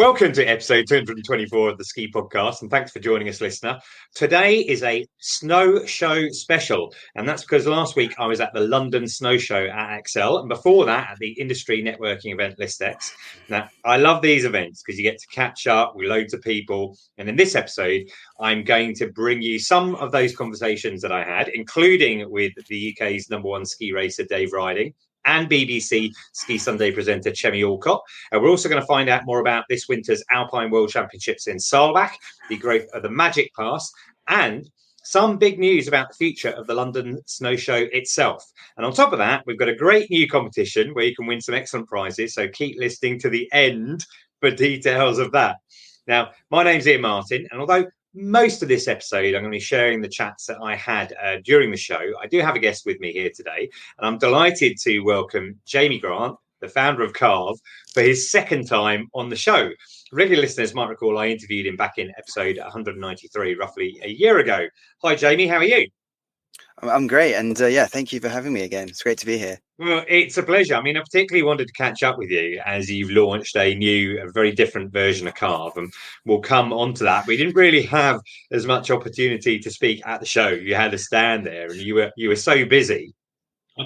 Welcome to episode 224 of the Ski Podcast, and thanks for joining us, listener. Today is a snow show special, and that's because last week I was at the London Snow Show at Excel, and before that at the industry networking event LISTEX. Now, I love these events because you get to catch up with loads of people, and in this episode, I'm going to bring you some of those conversations that I had, including with the UK's #1 ski racer, Dave Ryding, and BBC Ski Sunday presenter Chemmy Alcott. We're also going to find out more about this winter's Alpine World Championships in Saalbach, the growth of the Magic Pass, and some big news about the future of the London Snow Show itself. And on top of that, we've got a great new competition where you can win some excellent prizes, so keep listening to the end for details of that. Now, my name's Iain Martin, and although most of this episode, I'm going to be sharing the chats that I had during the show, I do have a guest with me here today, and I'm delighted to welcome Jamie Grant, the founder of CARV, for his second time on the show. Regular listeners might recall I interviewed him back in episode 193, roughly a year ago. Hi, Jamie. How are you? I'm great. And thank you for having me again. It's great to be here. Well, it's a pleasure. I mean, I particularly wanted to catch up with you as you've launched a very different version of CARV, and we'll come on to that. We didn't really have as much opportunity to speak at the show. You had to stand there and you were so busy.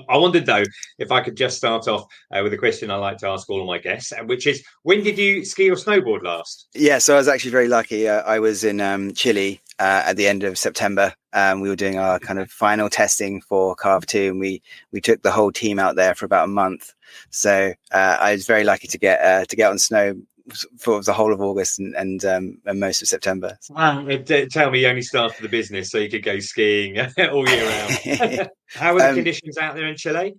I wondered, though, if I could just start off with a question I like to ask all of my guests, which is, when did you ski or snowboard last? Yeah, so I was actually very lucky. I was in Chile at the end of September. We were doing our kind of final testing for CARV 2, and we took the whole team out there for about a month. So I was very lucky to get on snow for the whole of August and most of September. Wow. Tell me you only started the business so you could go skiing all year round. How are the conditions out there in Chile?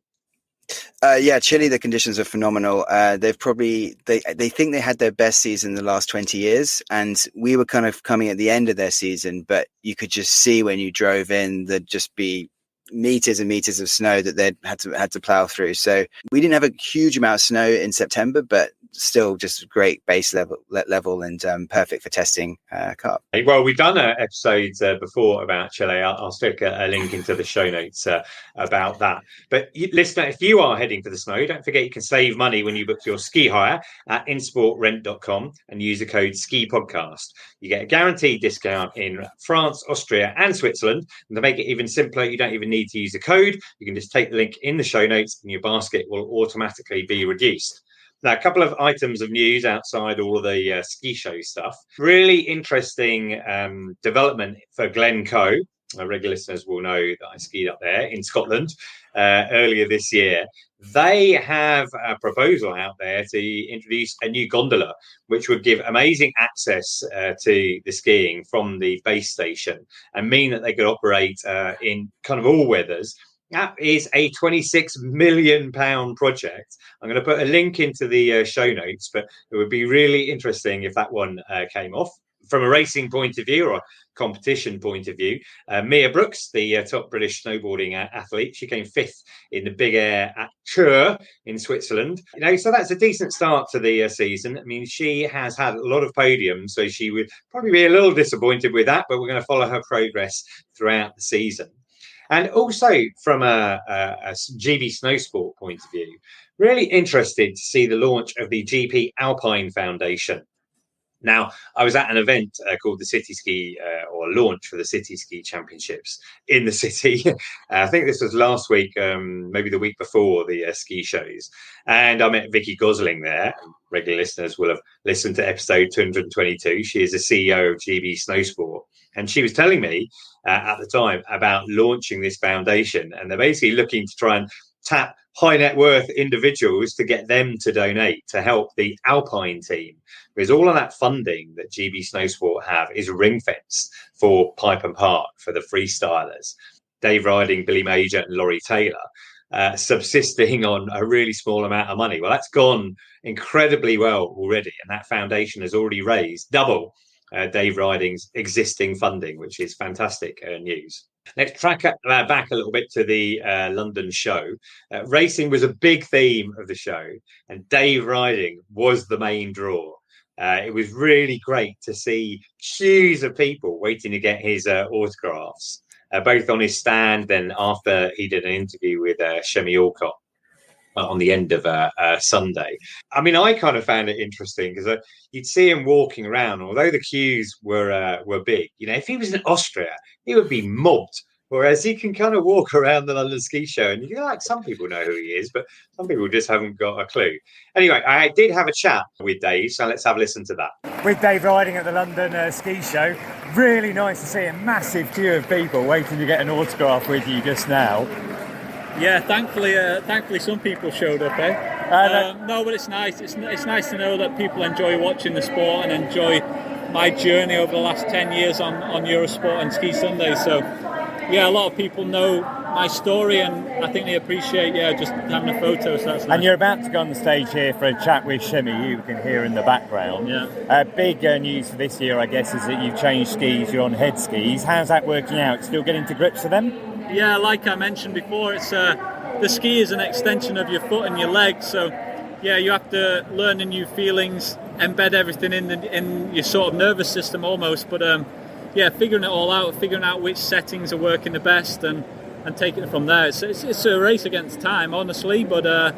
Chile, the conditions are phenomenal. They think they had their best season in the last 20 years, and we were kind of coming at the end of their season, but you could just see when you drove in, there'd just be meters and meters of snow that they'd had to plow through. So we didn't have a huge amount of snow in September, but still just great base level and perfect for testing CARV. Well, we've done episodes before about Chile. I'll stick a link into the show notes about that. But listener, if you are heading for the snow, don't forget you can save money when you book your ski hire at insportrent.com and use the code SKIPODCAST. You get a guaranteed discount in France, Austria and Switzerland. And to make it even simpler, you don't even need to use a code. You can just take the link in the show notes and your basket will automatically be reduced. Now, a couple of items of news outside all of the ski show stuff. Really interesting development for Glencoe. Regular listeners will know that I skied up there in Scotland earlier this year. They have a proposal out there to introduce a new gondola, which would give amazing access to the skiing from the base station and mean that they could operate in kind of all weathers. That is a £26 million project. I'm going to put a link into the show notes, but it would be really interesting if that one came off. From a racing point of view or a competition point of view, Mia Brookes, the top British snowboarding athlete, she came 5th in the Big Air at Chur in Switzerland. So that's a decent start to the season. I mean, she has had a lot of podiums, so she would probably be a little disappointed with that, but we're going to follow her progress throughout the season. And also from a GB Snowsport point of view, really interested to see the launch of the GB Alpine Foundation. Now, I was at an event called the City Ski or launch for the City Ski Championships in the city. I think this was last week, maybe the week before the ski shows. And I met Vicky Gosling there. Regular listeners will have listened to episode 222. She is the CEO of GB Snowsport. And she was telling me at the time about launching this foundation. And they're basically looking to try and tap high net worth individuals to get them to donate to help the Alpine team. Because all of that funding that GB Snowsport have is ring fenced for Pipe and Park, for the freestylers. Dave Ryding, Billy Major and Laurie Taylor subsisting on a really small amount of money. Well, that's gone incredibly well already. And that foundation has already raised double Dave Ryding's existing funding, which is fantastic news. Let's track back a little bit to the London show. Racing was a big theme of the show, and Dave Ryding was the main draw. It was really great to see queues of people waiting to get his autographs, both on his stand and after he did an interview with Chemmy Alcott. on the end of Sunday. I mean, I kind of found it interesting because you'd see him walking around, although the queues were big. You know, if he was in Austria, he would be mobbed. Whereas he can kind of walk around the London Ski Show, and you like some people know who he is, but some people just haven't got a clue. Anyway, I did have a chat with Dave, so let's have a listen to that. With Dave Ryding at the London Ski Show, really nice to see a massive queue of people waiting to get an autograph with you just now. Yeah, thankfully some people showed up, No, but it's nice. It's nice to know that people enjoy watching the sport and enjoy my journey over the last 10 years on Eurosport and Ski Sunday. So, yeah, a lot of people know my story, and I think they appreciate, just having a photo. So that's nice. And you're about to go on the stage here for a chat with Chemmy, you can hear in the background. Yeah. Big news for this year, I guess, is that you've changed skis. You're on head skis. How's that working out? Still getting to grips with them? Yeah, like I mentioned before, it's the ski is an extension of your foot and your leg. So, yeah, you have to learn the new feelings, embed everything in your sort of nervous system almost. But figuring it all out, figuring out which settings are working the best, and taking it from there. It's a race against time, honestly, but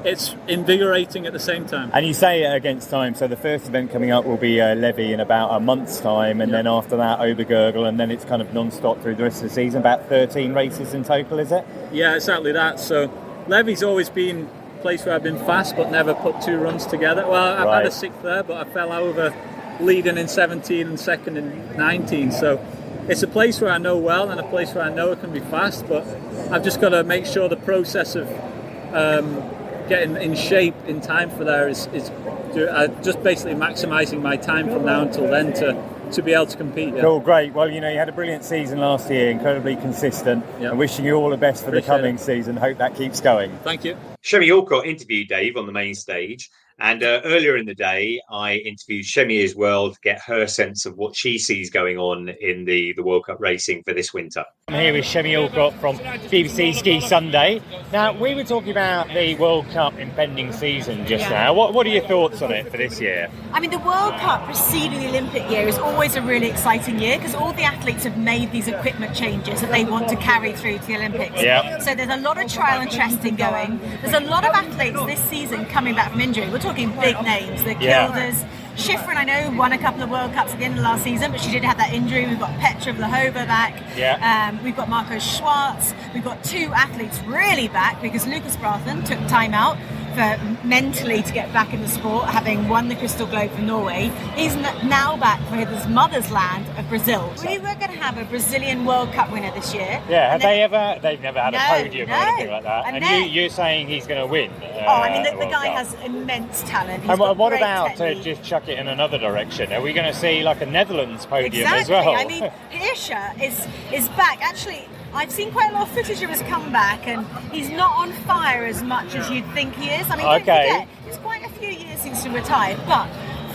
it's invigorating at the same time. And you say against time, so the first event coming up will be Levy in about a month's time, and then after that Obergurgl, and then it's kind of non-stop through the rest of the season. About 13 races in total, is it? Yeah, exactly that. So Levy's always been a place where I've been fast but never put two runs together. Well, I've had a sixth there, but I fell over leading in 17 and second in 19. So it's a place where I know well and a place where I know it can be fast, but I've just got to make sure the process of getting in shape in time for there is just basically maximising my time from now until then to be able to compete. Yeah. Cool, great. Well, you had a brilliant season last year, incredibly consistent. Yeah. And wishing you all the best for the coming season. Hope that keeps going. Thank you. Chemmy Alcott interviewed Dave on the main stage, and earlier in the day I interviewed Chemmy as well to get her sense of what she sees going on in the World Cup racing for this winter. I'm here with Chemmy Alcott from BBC Ski Sunday. Now, we were talking about the World Cup impending season just now. What are your thoughts on it for this year? I mean, the World Cup preceding the Olympic year is always a really exciting year because all the athletes have made these equipment changes that they want to carry through to the Olympics. Yeah. So there's a lot of trial and testing going. There's a lot of athletes this season coming back from injury. We're talking big names, the Kilders. Schifrin, I know, won a couple of World Cups at the end of last season, but she did have that injury. We've got Petra Vlhova back. We've got Marco Schwartz. We've got two athletes really back because Lucas Brathen took time out for mentally to get back in the sport, having won the Crystal Globe for Norway. He's now back for his mother's land of Brazil. We were going to have a Brazilian World Cup winner this year. Yeah, they've never had a podium or anything like that. And you're saying he's going to win? The guy has immense talent. And what about just chuck it in another direction? Are we going to see like a Netherlands podium as well? I mean, Hirscher is back. Actually, I've seen quite a lot of footage of his comeback, and he's not on fire as much as you'd think he is. I mean, don't forget, it's quite a few years since he retired, but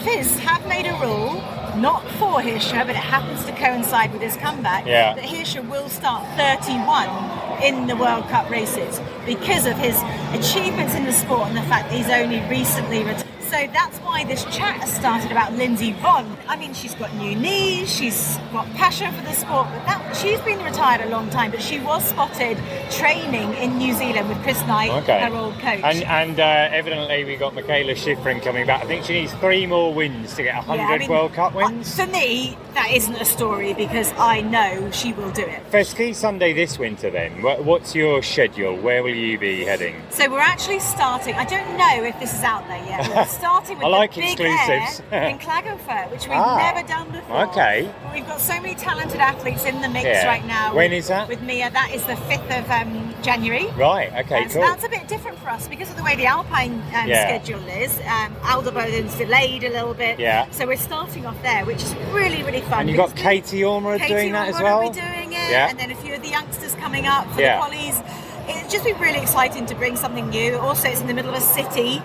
FIS have made a rule, not for Hirscher, but it happens to coincide with his comeback, that Hirscher will start 31 in the World Cup races because of his achievements in the sport and the fact that he's only recently retired. So that's why this chat has started about Lindsey Vonn. I mean, she's got new knees, she's got passion for the sport, but she's been retired a long time, but she was spotted training in New Zealand with Chris Knight, her old coach. And evidently we got Michaela Schifrin coming back. I think she needs 3 more wins to get 100 World Cup wins. For me, that isn't a story because I know she will do it. For Ski Sunday this winter then, what's your schedule? Where will you be heading? So we're actually starting, I don't know if this is out there yet, we're starting with the Big Air in Klagenfurt, which we've never done before. Okay. But we've got so many talented athletes in the mix right now. When is that? With Mia, that is the 5th of January. Right, okay, cool. So that's a bit different for us because of the way the Alpine schedule is. Alderboden's delayed a little bit. Yeah. So we're starting off there, which is really, really fun. And you've got Katie Ormer doing that as well? Katie Ormer will be doing it, and then a few of the youngsters coming up for the qualies. It'll just be really exciting to bring something new. Also, it's in the middle of a city.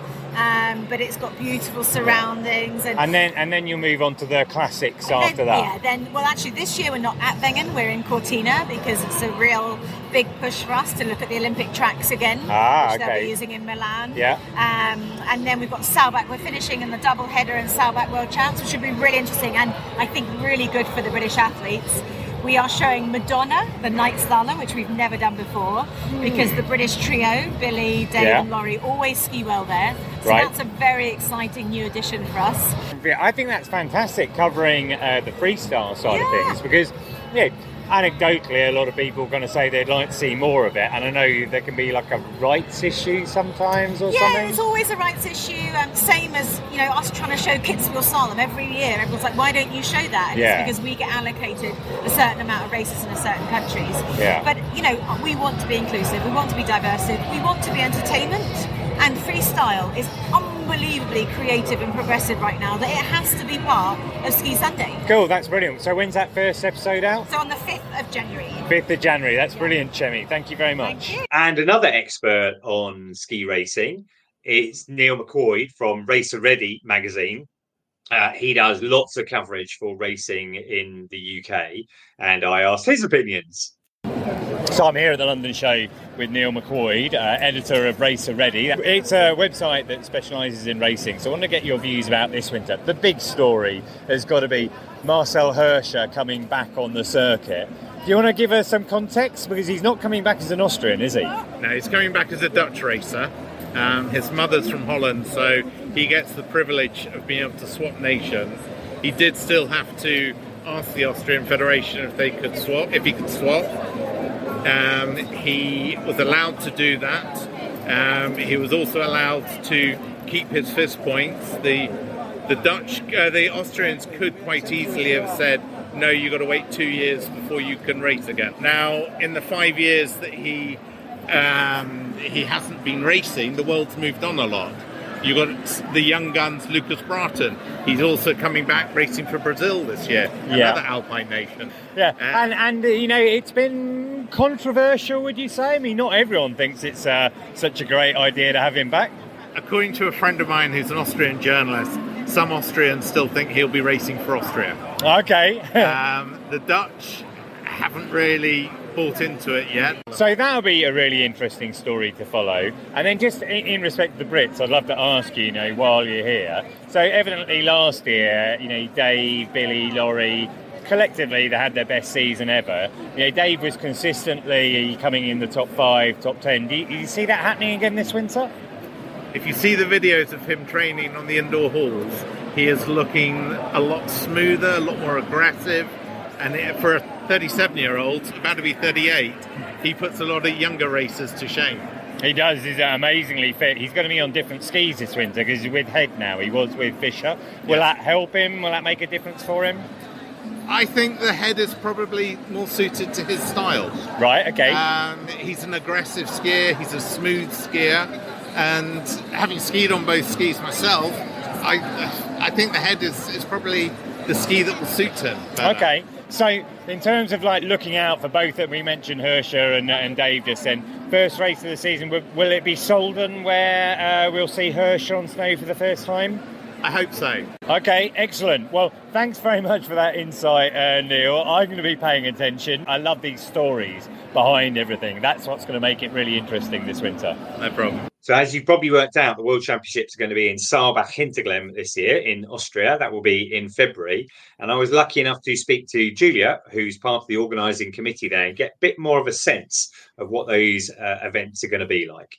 But it's got beautiful surroundings, and then you'll move on to the classics after that. Actually this year we're not at Wengen, we're in Cortina because it's a real big push for us to look at the Olympic tracks again, which they'll be using in Milan. And then we've got Saalbach. We're finishing in the double header in Saalbach World Champs, which should be really interesting and I think really good for the British athletes. We are showing Madonna, the night slalom, which we've never done before, because the British trio, Billy, Dave and Laurie, always ski well there. So that's a very exciting new addition for us. I think that's fantastic, covering the freestyle side of things, because anecdotally, a lot of people are going to say they'd like to see more of it, and I know there can be like a rights issue sometimes or something. Yeah, it's always a rights issue. Same as us trying to show Kitzbühel Slalom every year. Everyone's like, why don't you show that? And it's because we get allocated a certain amount of races in a certain countries. But we want to be inclusive. We want to be diverse. We want to be entertainment. And freestyle is unbelievably creative and progressive right now that it has to be part of Ski Sunday. Cool, that's brilliant. So when's that first episode out? So on the 5th of January. 5th of January, that's brilliant, Chemmy. Thank you very much. Thank you. And another expert on ski racing is Neil McQuoid from Racer Ready magazine. He does lots of coverage for racing in the UK, and I asked his opinions. So I'm here at the London show with Neil McQuoid, editor of Racer Ready. It's a website that specialises in racing, so I want to get your views about this winter. The big story has got to be Marcel Hirscher coming back on the circuit. Do you want to give us some context? Because he's not coming back as an Austrian, is he? No, he's coming back as a Dutch racer. His mother's from Holland, so he gets the privilege of being able to swap nations. He did still have to ask the Austrian Federation if he could swap. He was allowed to do that. He was also allowed to keep his FIS points. The Austrians could quite easily have said, no, you've got to wait 2 years before you can race again. Now, in the 5 years that he hasn't been racing, the world's moved on a lot. You've got the young guns, Lucas Bratton. He's also coming back racing for Brazil this year, another Alpine nation. Yeah, and it's been controversial, would you say? I mean, not everyone thinks it's such a great idea to have him back. According to a friend of mine who's an Austrian journalist, some Austrians still think he'll be racing for Austria. Okay. The Dutch haven't really bought into it yet. So that'll be a really interesting story to follow. And then just in respect to the Brits, I'd love to ask you, while you're here. So evidently last year, Dave, Billy, Laurie, collectively they had their best season ever. Dave was consistently coming in the top 5, top 10. Do you see that happening again this winter? If you see the videos of him training on the indoor halls, he is looking a lot smoother, a lot more aggressive. And for a 37-year-old, about to be 38, he puts a lot of younger racers to shame. He does. He's amazingly fit. He's going to be on different skis this winter because he's with Head now. He was with Fischer. Will that help him? Will that make a difference for him? I think the Head is probably more suited to his style. Right, okay. He's an aggressive skier. He's a smooth skier. And having skied on both skis myself, I think the Head is probably the ski that will suit him better. Okay. So, in terms of looking out for both that we mentioned, Hirscher and Dave just then, first race of the season, will it be Solden where we'll see Hirscher on snow for the first time? I hope so. Okay, excellent. Well, thanks very much for that insight, Neil. I'm going to be paying attention. I love these stories behind everything. That's what's going to make it really interesting this winter. No problem. So as you've probably worked out, the World Championships are going to be in Saalbach Hinterglemm this year in Austria. That will be in February. And I was lucky enough to speak to Julia, who's part of the organising committee there, and get a bit more of a sense of what those events are going to be like.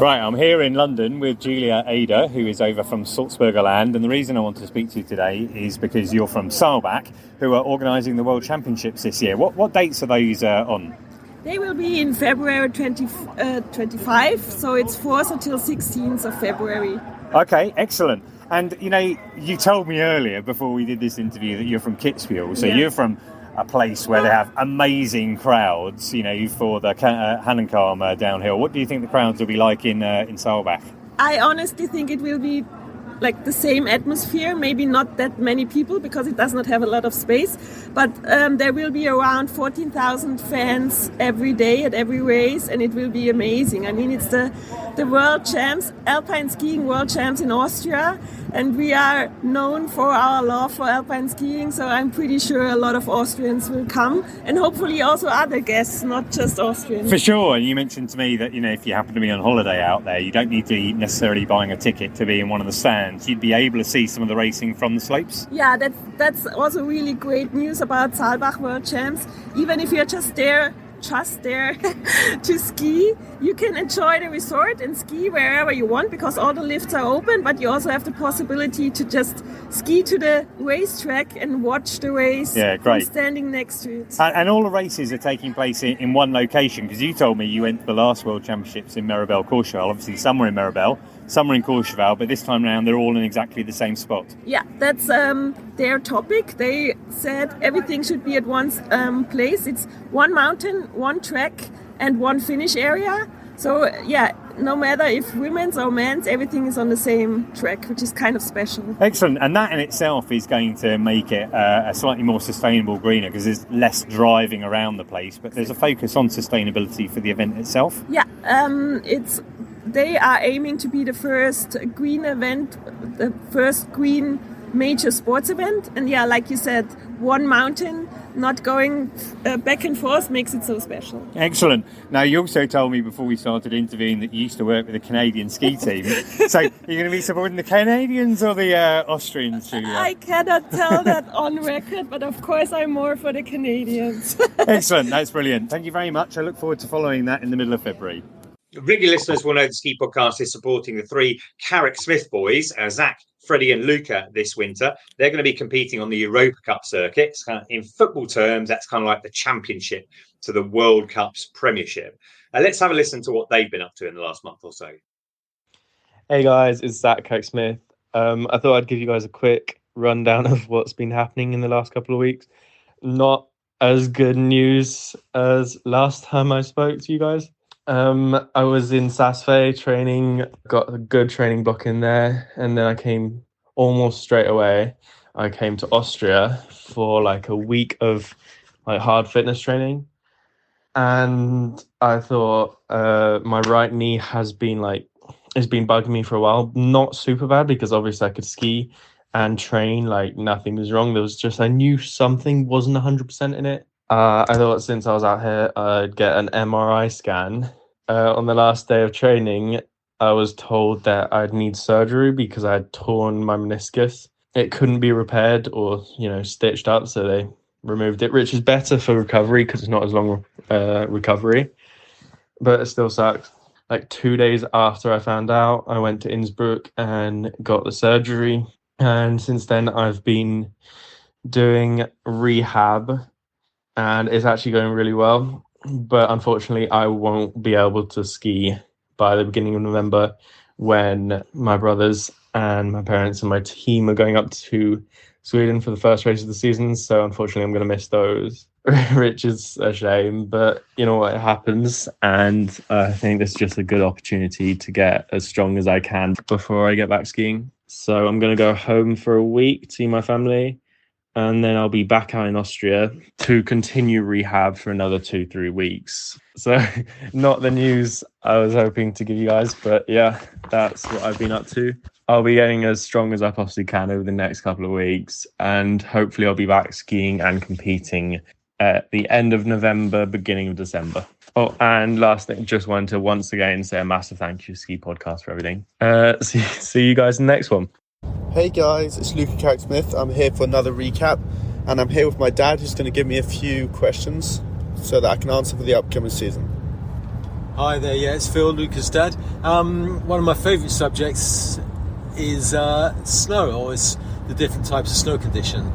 Right, I'm here in London with Julia Eder, who is over from Salzburgerland. And the reason I want to speak to you today is because you're from Saalbach, who are organising the World Championships this year. What dates are those on? They will be in February 25, so it's 4th until 16th of February. Okay, excellent. And, you told me earlier, before we did this interview, that you're from Kitzbühel. So you're from a place where they have amazing crowds, for the Helen downhill. What do you think the crowds will be like in Saalbach? I honestly think it will be like the same atmosphere, maybe not that many people because it does not have a lot of space, but there will be around 14,000 fans every day at every race, and it will be amazing. I mean, it's the the world champs, Alpine Skiing World Champs in Austria, and we are known for our love for alpine skiing, so I'm pretty sure a lot of Austrians will come, and hopefully also other guests, not just Austrians. For sure. And you mentioned to me that, if you happen to be on holiday out there, you don't need to be necessarily buying a ticket to be in one of the stands. You'd be able to see some of the racing from the slopes. Yeah, that's also really great news about Saalbach World Champs. Even if you're just there to ski, you can enjoy the resort and ski wherever you want because all the lifts are open, but you also have the possibility to just ski to the racetrack and watch the race from standing next to it. And all the races are taking place in one location, because you told me you went to the last World Championships in Maribel-Courchevel. Obviously some were in Maribel, some were in Courchevel, but this time around they're all in exactly the same spot. Yeah, that's their topic. They said everything should be at one place. It's one mountain, one track and one finish area. So yeah, no matter if women's or men's, everything is on the same track, which is kind of special. Excellent. And that in itself is going to make it a slightly more sustainable, greener, because there's less driving around the place, but there's a focus on sustainability for the event itself. Yeah, they are aiming to be the first green event, the first green major sports event. And yeah, like you said, one mountain, not going back and forth makes it so special. Excellent. Now, you also told me before we started interviewing that you used to work with a Canadian ski team. So, you're going to be supporting the Canadians or the Austrians? I cannot tell that on record, but of course I'm more for the Canadians. Excellent. That's brilliant. Thank you very much. I look forward to following that in the middle of February. Regular listeners will know the Ski Podcast is supporting the three Carrick-Smith boys, Zak, Freddy and Luca, this winter. They're going to be competing on the Europa Cup circuit. In football terms, that's kind of like the championship to the World Cup's Premiership. Let's have a listen to what they've been up to in the last month or so. Hey guys, it's Zak Carrick-Smith. I thought I'd give you guys a quick rundown of what's been happening in the last couple of weeks. Not as good news as last time I spoke to you guys. I was in Saas-Fee training, got a good training block in there, and then I came almost straight away. I came to Austria for like a week of like hard fitness training, and I thought my right knee has been bugging me for a while. Not super bad because obviously I could ski and train, like nothing was wrong. There was just, I knew something wasn't 100% in it. I thought since I was out here, I'd get an MRI scan. On the last day of training, I was told that I'd need surgery because I had torn my meniscus. It couldn't be repaired or, stitched up, so they removed it, which is better for recovery because it's not as long recovery. But it still sucks. Like 2 days after I found out, I went to Innsbruck and got the surgery. And since then, I've been doing rehab, and it's actually going really well. But unfortunately, I won't be able to ski by the beginning of November when my brothers and my parents and my team are going up to Sweden for the first race of the season. So unfortunately, I'm going to miss those, which is a shame. But you know what, it happens. And I think this is just a good opportunity to get as strong as I can before I get back skiing. So I'm going to go home for a week, see my family. And then I'll be back out in Austria to continue rehab for another 2-3 weeks. So not the news I was hoping to give you guys, but yeah, that's what I've been up to. I'll be getting as strong as I possibly can over the next couple of weeks, and hopefully I'll be back skiing and competing at the end of November, beginning of December. Oh, and last thing, just wanted to once again say a massive thank you to Ski Podcast for everything. See you guys in the next one. Hey guys, it's Luca Carrick-Smith. I'm here for another recap, and I'm here with my dad who's going to give me a few questions so that I can answer for the upcoming season. Hi there, yeah, it's Phil, Luca's dad. One of my favourite subjects is snow, or it's the different types of snow condition.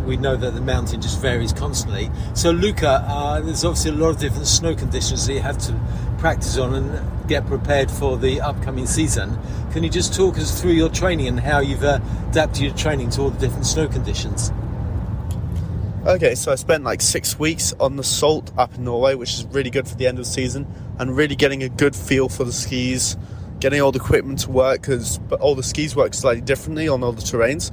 We know that the mountain just varies constantly. So Luca, there's obviously a lot of different snow conditions that you have to practice on and get prepared for the upcoming season. Can you just talk us through your training and how you've adapted your training to all the different snow conditions? Okay, so I spent like 6 weeks on the Salt up in Norway, which is really good for the end of the season, and really getting a good feel for the skis, getting all the equipment to work, because all the skis work slightly differently on all the terrains.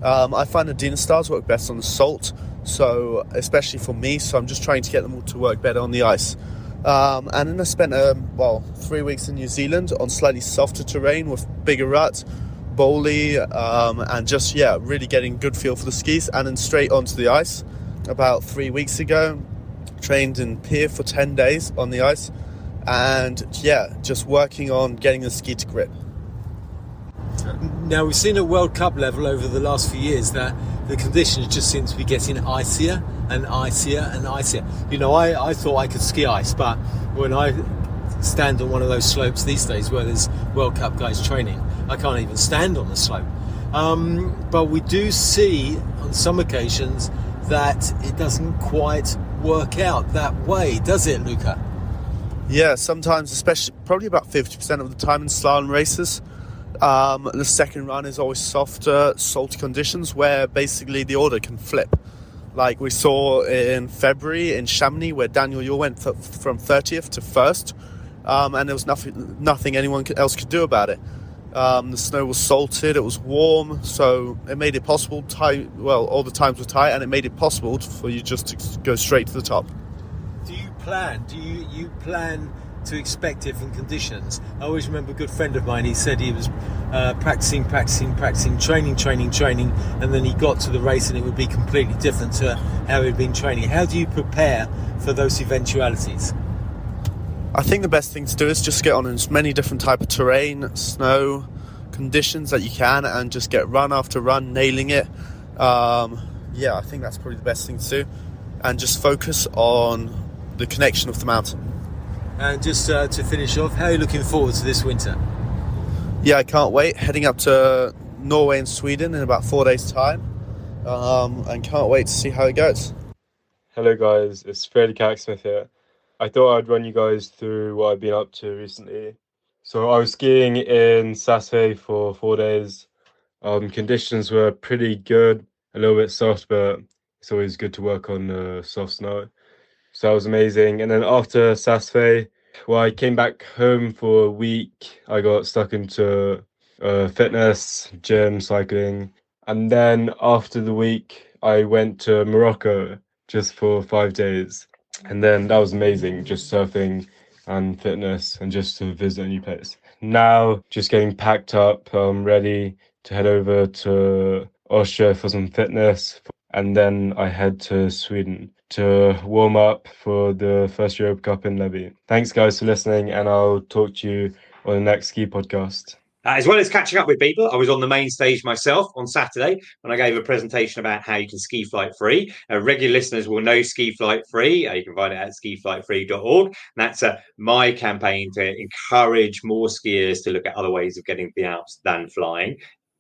I find the Dynastars work best on the Salt, so especially for me, so I'm just trying to get them all to work better on the ice. And then I spent 3 weeks in New Zealand on slightly softer terrain with bigger ruts, bowly, and just really getting good feel for the skis. And then straight onto the ice about 3 weeks ago. Trained in pier for 10 days on the ice, and just working on getting the ski to grip. Now, we've seen at World Cup level over the last few years that the conditions just seem to be getting icier and icier and icier. You know, I thought I could ski ice, but when I stand on one of those slopes these days where there's World Cup guys training, I can't even stand on the slope. But we do see on some occasions that it doesn't quite work out that way, does it, Luca? Yeah, sometimes, especially probably about 50% of the time in slalom races, the second run is always softer, salty conditions where basically the order can flip. Like we saw in February in Chamonix, where Daniel Yule went from 30th to 1st, and there was nothing anyone else could do about it. The snow was salted, it was warm, so it made it possible, all the times were tight, and it made it possible for you just to go straight to the top. Do you plan to expect different conditions? I always remember a good friend of mine, he said he was practicing, training, and then he got to the race and it would be completely different to how he'd been training. How do you prepare for those eventualities? I think the best thing to do is just get on as many different type of terrain, snow, conditions that you can, and just get run after run, nailing it. I think that's probably the best thing to do, and just focus on the connection of the mountain. And just to finish off, how are you looking forward to this winter? Yeah, I can't wait. Heading up to Norway and Sweden in about 4 days' time, and can't wait to see how it goes. Hello guys, it's Freddy Carrick-Smith here. I thought I'd run you guys through what I've been up to recently. So I was skiing in Saasvej for 4 days. Conditions were pretty good, a little bit soft, but it's always good to work on soft snow. So that was amazing. And then after Saasvej, I came back home for a week. I got stuck into fitness, gym, cycling. And then after the week, I went to Morocco just for 5 days. And then that was amazing, just surfing and fitness and just to visit a new place. Now, just getting packed up, ready to head over to Austria for some fitness. And then I head to Sweden to warm up for the first Europe Cup in Levi. Thanks, guys, for listening, and I'll talk to you on the next ski podcast. As well as catching up with people, I was on the main stage myself on Saturday when I gave a presentation about how you can ski flight free. Regular listeners will know Ski Flight Free. You can find it at skiflightfree.org. And that's my campaign to encourage more skiers to look at other ways of getting to the Alps than flying,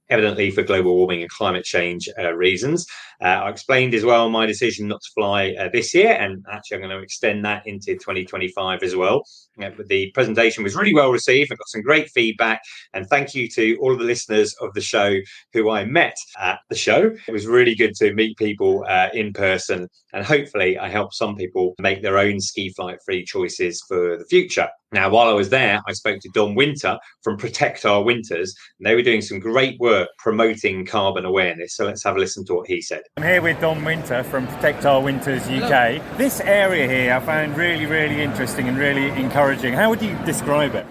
evidently for global warming and climate change reasons. I explained as well my decision not to fly this year, and actually I'm going to extend that into 2025 as well. But the presentation was really well received. I got some great feedback, and thank you to all of the listeners of the show who I met at the show. It was really good to meet people in person, and hopefully I helped some people make their own ski flight free choices for the future. Now, while I was there, I spoke to Don Winter from Protect Our Winters, and they were doing some great work promoting carbon awareness. So let's have a listen to what he said. I'm here with Don Winter from Protect Our Winters UK. Hello. This area here I found really, really interesting and really encouraging. How would you describe it?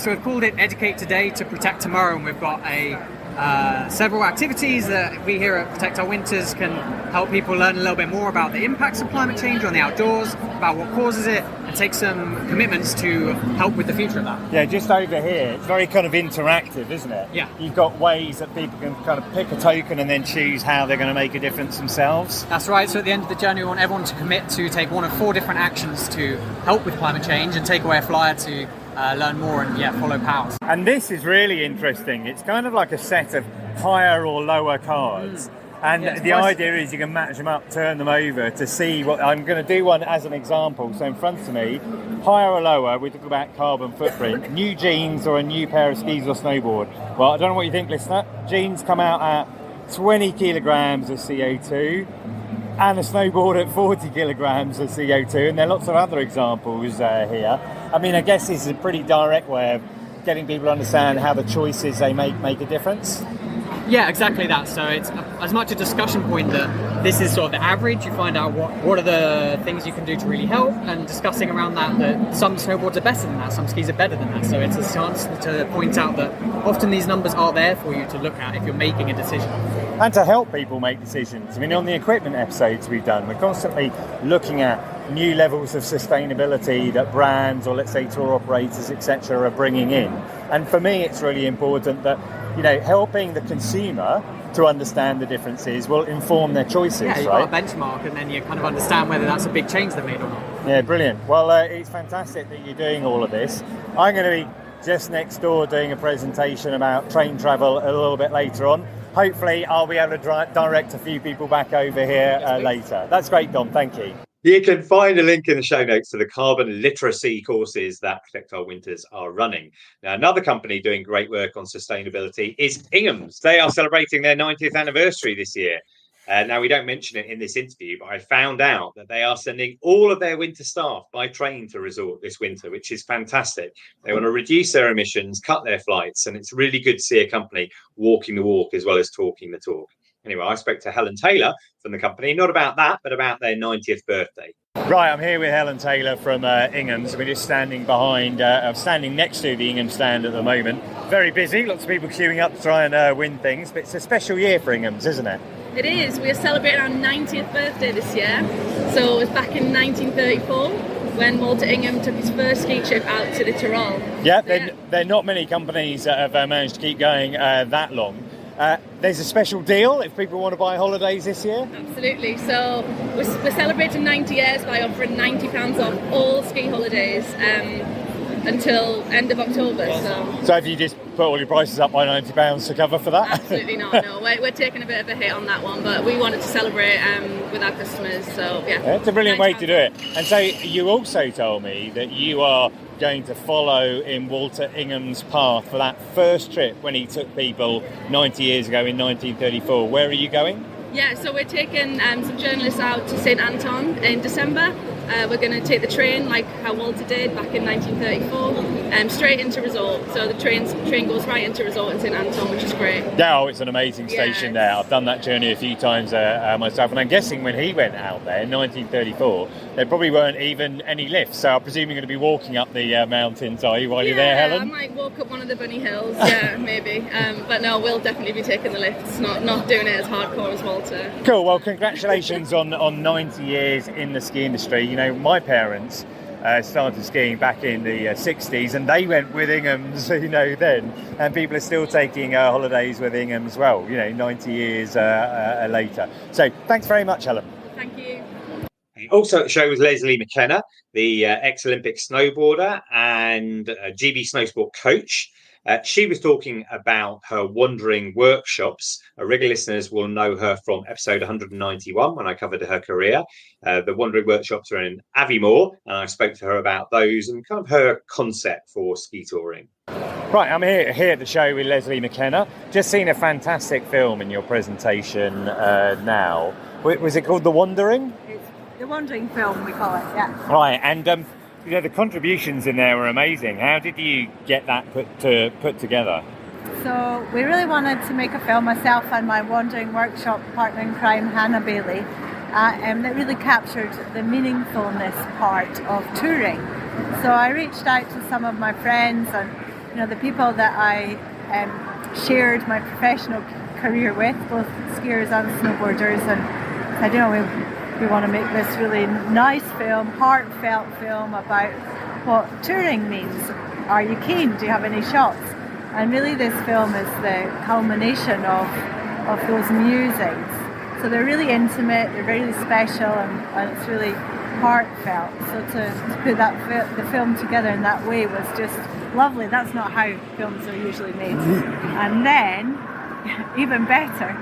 So we've called it Educate Today to Protect Tomorrow, and we've got several activities that we here at Protect Our Winters can help people learn a little bit more about the impacts of climate change on the outdoors, about what causes it, and take some commitments to help with the future of that. Yeah, just over here, it's very kind of interactive, isn't it? Yeah. You've got ways that people can kind of pick a token and then choose how they're going to make a difference themselves. That's right. So at the end of the journey, we want everyone to commit to take one of 4 different actions to help with climate change and take away a flyer to learn more and follow powers. And this is really interesting. It's kind of like a set of higher or lower cards. And the idea is you can match them up, turn them over to see what I'm going to do. One as an example. So in front of me, higher or lower, we talk about carbon footprint, new jeans or a new pair of skis or snowboard. Well, I don't know what you think, listener. Jeans come out at 20 kilograms of CO2 and a snowboard at 40 kilograms of CO2. And there are lots of other examples here. I mean, I guess this is a pretty direct way of getting people to understand how the choices they make a difference. Yeah, exactly that. So it's as much a discussion point that this is sort of the average. You find out what are the things you can do to really help, and discussing around that some snowboards are better than that, some skis are better than that. So it's a chance to point out that often these numbers are there for you to look at if you're making a decision. And to help people make decisions. I mean, on the equipment episodes we've done, we're constantly looking at new levels of sustainability that brands or, let's say, tour operators, etc., are bringing in. And for me, it's really important that, helping the consumer to understand the differences will inform their choices, right? You've got a benchmark, and then you kind of understand whether that's a big change they've made or not. Yeah, brilliant. Well, it's fantastic that you're doing all of this. I'm going to be just next door doing a presentation about train travel a little bit later on. Hopefully, I'll be able to direct a few people back over here later. That's great, Dom. Thank you. You can find a link in the show notes to the carbon literacy courses that Protect Our Winters are running. Now, another company doing great work on sustainability is Inghams. They are celebrating their 90th anniversary this year. Now, we don't mention it in this interview, but I found out that they are sending all of their winter staff by train to resort this winter, which is fantastic. They want to reduce their emissions, cut their flights, and it's really good to see a company walking the walk as well as talking the talk. Anyway, I spoke to Helen Taylor from the company, not about that, but about their 90th birthday. Right, I'm here with Helen Taylor from Inghams. We're just standing next to the Inghams stand at the moment. Very busy, lots of people queuing up to try and win things, but it's a special year for Inghams, isn't it? It is. We're celebrating our 90th birthday this year. So it was back in 1934 when Walter Ingham took his first ski trip out to the Tyrol. Yeah, there are not many companies that have managed to keep going that long. There's a special deal if people want to buy holidays this year? Absolutely. So we're celebrating 90 years by offering £90 off all ski holidays until end of October. So have you just put all your prices up by £90 to cover for that? Absolutely not, no. We're taking a bit of a hit on that one, but we wanted to celebrate with our customers, so yeah. It's a brilliant way to do it. And so you also told me that you are going to follow in Walter Ingham's path for that first trip when he took people 90 years ago in 1934. Where are you going? Yeah, so we're taking some journalists out to St Anton in December. We're going to take the train like how Walter did back in 1934, straight into resort. So the train goes right into resort in St Anton, which is great. Yeah, it's an amazing station there. I've done that journey a few times myself, and I'm guessing when he went out there in 1934, there probably weren't even any lifts. So I presume you're going to be walking up the mountains, are you, while you're there, Helen? I might walk up one of the bunny hills, maybe. But no, we'll definitely be taking the lifts, not doing it as hardcore as Walter. Cool, well, congratulations on 90 years in the ski industry. You know, my parents started skiing back in the 60s, and they went with Inghams, then, and people are still taking holidays with Inghams, 90 years later. So thanks very much, Helen. Thank you. Also at the show was Lesley McKenna, the ex-Olympic snowboarder and GB Snowsport coach. She was talking about her wandering workshops. Regular listeners will know her from episode 191 when I covered her career. The wandering workshops are in Aviemore, and I spoke to her about those and kind of her concept for ski touring. Right, I'm here at the show with Lesley McKenna. Just seen a fantastic film in your presentation now. Was it called The Wandering? It's The Wandering film, we call it, yeah. Right, and the contributions in there were amazing. How did you get that put together? So we really wanted to make a film, myself and my wandering workshop partner in crime, Hannah Bailey, that really captured the meaningfulness part of touring. So I reached out to some of my friends and the people that I shared my professional career with, both skiers and snowboarders, and said, we want to make this really nice film, heartfelt film about what touring means. Are you keen? Do you have any shots? And really this film is the culmination of those musings. So they're really intimate, they're really special, and it's really heartfelt. So to put the film together in that way was just lovely. That's not how films are usually made. And then, even better,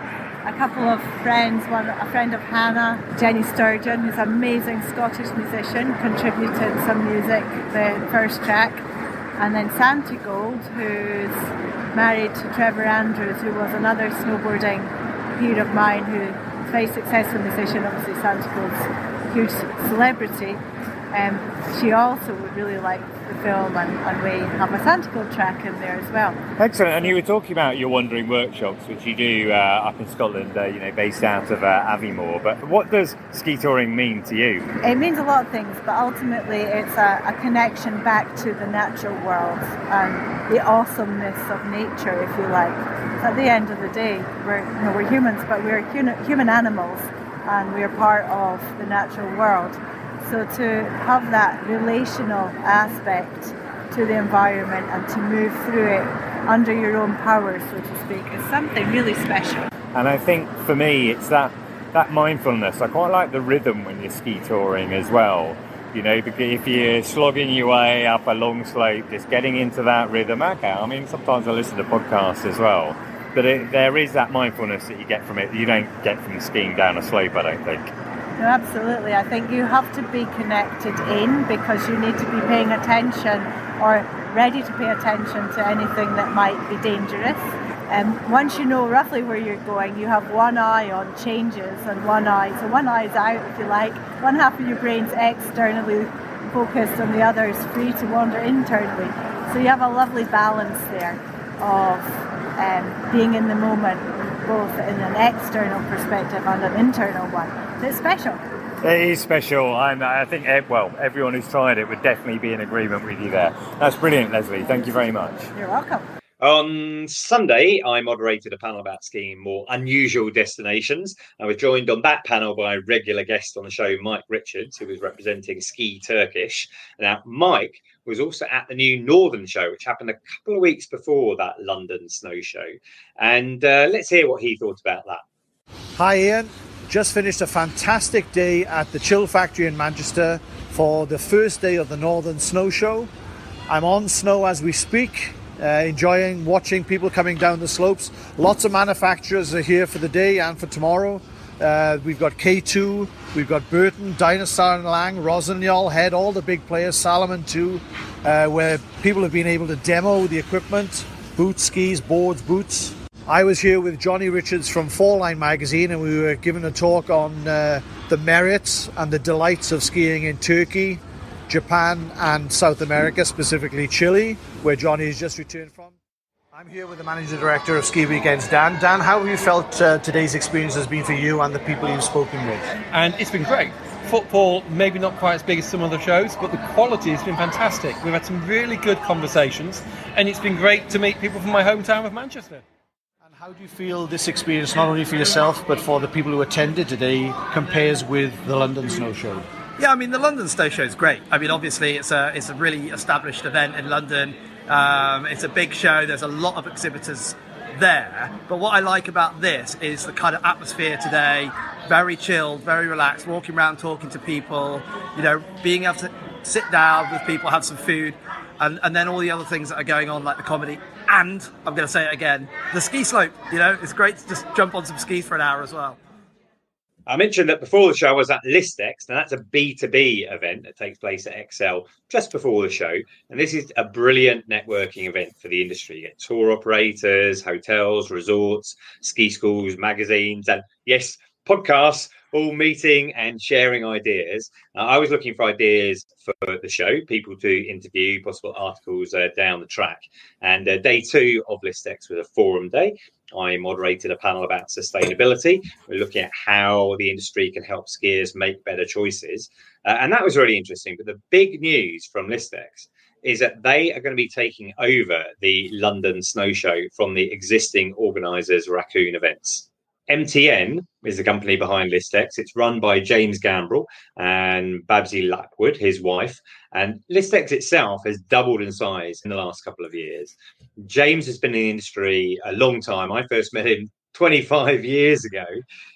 a couple of friends, a friend of Hannah, Jenny Sturgeon, who's an amazing Scottish musician, contributed some music, the first track. And then Santi Gold, who's married to Trevor Andrews, who was another snowboarding peer of mine, who's a very successful musician. Obviously Santi Gold's a huge celebrity. she also would really like the film, and we have a Santiago track in there as well. Excellent. And you were talking about your wandering workshops, which you do up in Scotland, based out of Aviemore. But what does ski touring mean to you? It means a lot of things, but ultimately it's a connection back to the natural world and the awesomeness of nature, if you like. So at the end of the day, we're humans, but we're human animals, and we're part of the natural world. So to have that relational aspect to the environment and to move through it under your own power, so to speak, is something really special. And I think for me, it's that mindfulness. I quite like the rhythm when you're ski touring as well. Because if you're slogging your way up a long slope, just getting into that rhythm. Okay, I mean, sometimes I listen to podcasts as well. But there is that mindfulness that you get from it that you don't get from skiing down a slope, I don't think. No, absolutely. I think you have to be connected in, because you need to be paying attention or ready to pay attention to anything that might be dangerous. Once you know roughly where you're going, you have one eye on changes and one eye is out, if you like. One half of your brain's externally focused and the other is free to wander internally. So you have a lovely balance there of being in the moment, both in an external perspective and an internal one. So it's special. It is special, and I think, everyone who's tried it would definitely be in agreement with you there. That's brilliant, Lesley. Thank you very much. You're welcome. On Sunday, I moderated a panel about skiing more unusual destinations. I was joined on that panel by a regular guest on the show, Mike Richards, who was representing Ski Turkish. Now, Mike was also at the new Northern show, which happened a couple of weeks before that London snow show. And let's hear what he thought about that. Hi, Iain. Just finished a fantastic day at the Chill Factory in Manchester for the first day of the Northern Snow Show. I'm on snow as we speak, enjoying watching people coming down the slopes. Lots of manufacturers are here for the day and for tomorrow. We've got K2, we've got Burton, Dinosaur and Lang, Rossignol, Head, all the big players, Salomon too, where people have been able to demo the equipment, boots, skis, boards, boots. I was here with Johnny Richards from Fall Line magazine, and we were given a talk on the merits and the delights of skiing in Turkey, Japan and South America, specifically Chile, where Johnny has just returned from. I'm here with the Managing Director of Ski Weekends, Dan. Dan, how have you felt today's experience has been for you and the people you've spoken with? And it's been great. Football, maybe not quite as big as some other shows, but the quality has been fantastic. We've had some really good conversations, and it's been great to meet people from my hometown of Manchester. How do you feel this experience, not only for yourself, but for the people who attended today, compares with the London Snow Show? Yeah, I mean, the London Snow Show is great. I mean, obviously, it's a really established event in London. It's a big show. There's a lot of exhibitors there. But what I like about this is the kind of atmosphere today. Very chilled, very relaxed, walking around, talking to people, being able to sit down with people, have some food. And then all the other things that are going on, like the comedy, and I'm going to say it again, the ski slope. It's great to just jump on some skis for an hour as well. I mentioned that before the show I was at LISTEX, and that's a B2B event that takes place at Excel just before the show. And this is a brilliant networking event for the industry. You get tour operators, hotels, resorts, ski schools, magazines, and yes, podcasts, all meeting and sharing ideas. I was looking for ideas for the show, people to interview, possible articles down the track. And day 2 of LISTEX was a forum day. I moderated a panel about sustainability. We're looking at how the industry can help skiers make better choices. And that was really interesting. But the big news from LISTEX is that they are going to be taking over the London Snow Show from the existing organisers, Raccoon Events. MTN is the company behind LISTEX. It's run by James Gambrill and Babsy Lockwood, his wife. And LISTEX itself has doubled in size in the last couple of years. James has been in the industry a long time. I first met him 25 years ago.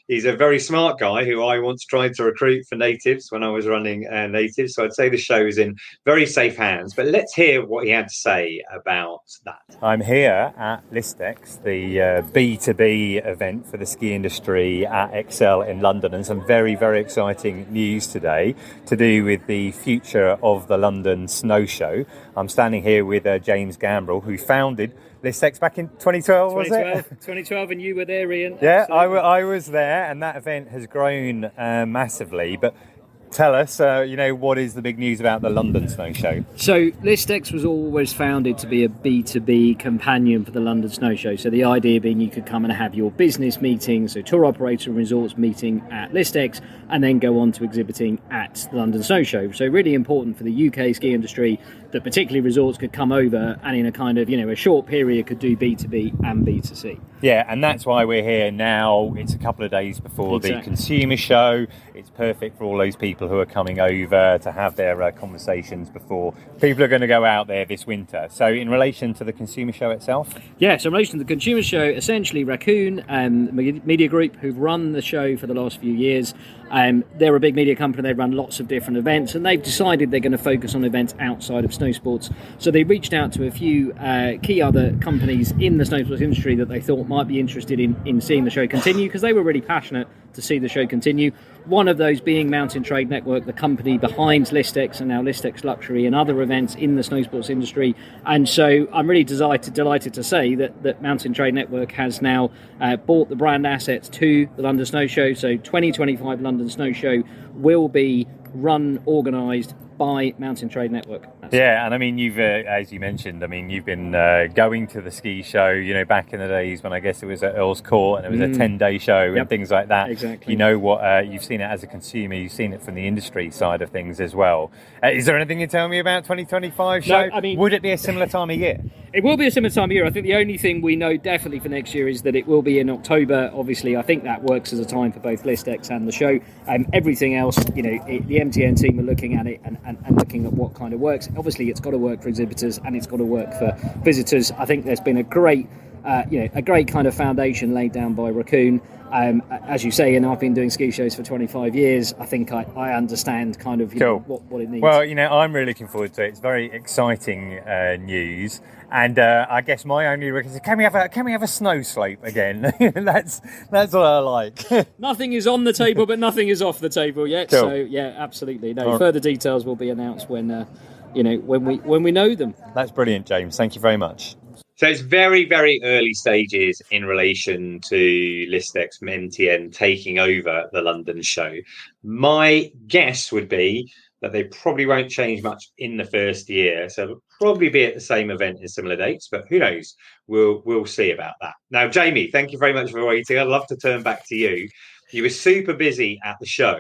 He's a very smart guy who I once tried to recruit for Natives when I was running Natives. So I'd say the show is in very safe hands. But let's hear what he had to say about that. I'm here at LISTEX, the B2B event for the ski industry at Excel in London, and some very, very exciting news today to do with the future of the London Snow Show. I'm standing here with James Gambrill, who founded LISTEX back in 2012, was it? 2012, and you were there, Iain. Yeah, I was there, and that event has grown massively. But tell us, what is the big news about the London Snow Show? So LISTEX was always founded to be a B2B companion for the London Snow Show. So the idea being you could come and have your business meetings, so tour operator and resorts meeting at LISTEX, and then go on to exhibiting at the London Snow Show. So really important for the UK ski industry that particularly resorts could come over and in a kind of, a short period could do B2B and B2C. Yeah, and that's why we're here now. It's a couple of days before the consumer show. It's perfect for all those people who are coming over to have their conversations before people are going to go out there this winter. So in relation to the consumer show itself? Yeah, so in relation to the consumer show, essentially Raccoon Media Group, who've run the show for the last few years, they're a big media company. They run lots of different events, and they've decided they're going to focus on events outside of snow sports. So they reached out to a few key other companies in the snow sports industry that they thought might be interested in seeing the show continue, because they were really passionate to see the show continue. One of those being Mountain Trade Network, the company behind LISTEX and now LISTEX Luxury and other events in the snow sports industry. And so I'm really delighted to say that Mountain Trade Network has now bought the brand assets to the London Snow Show. So 2025 London Snow Show will be run, organised by Mountain Trade Network. And I mean, you've, as you mentioned, you've been going to the ski show, back in the days when I guess it was at Earl's Court and it was a 10-day show and things like that. Exactly. You know what, you've seen it as a consumer, you've seen it from the industry side of things as well. Is there anything you tell me about 2025 show? No, would it be a similar time of year? It will be a similar time of year. I think the only thing we know definitely for next year is that it will be in October. Obviously, I think that works as a time for both LISTEX and the show. Everything else, the MTN team are looking at it and looking at what kind of works. Obviously, it's got to work for exhibitors and it's got to work for visitors. I think there's been a great kind of foundation laid down by Raccoon. As you say, and I've been doing ski shows for 25 years. I think I understand kind of what it needs. Well, I'm really looking forward to it. It's very exciting news. And I guess my only request is, can we have a snow slope again? that's what I like. Nothing is on the table, but nothing is off the table yet. Cool. So yeah, absolutely. No, further details will be announced when we know them. That's brilliant, James. Thank you very much. So it's very, very early stages in relation to LISTEX MTN taking over the London show. My guess would be that they probably won't change much in the first year. So it'll probably be at the same event in similar dates, but who knows? We'll see about that. Now, Jamie, thank you very much for waiting. I'd love to turn back to you. You were super busy at the show.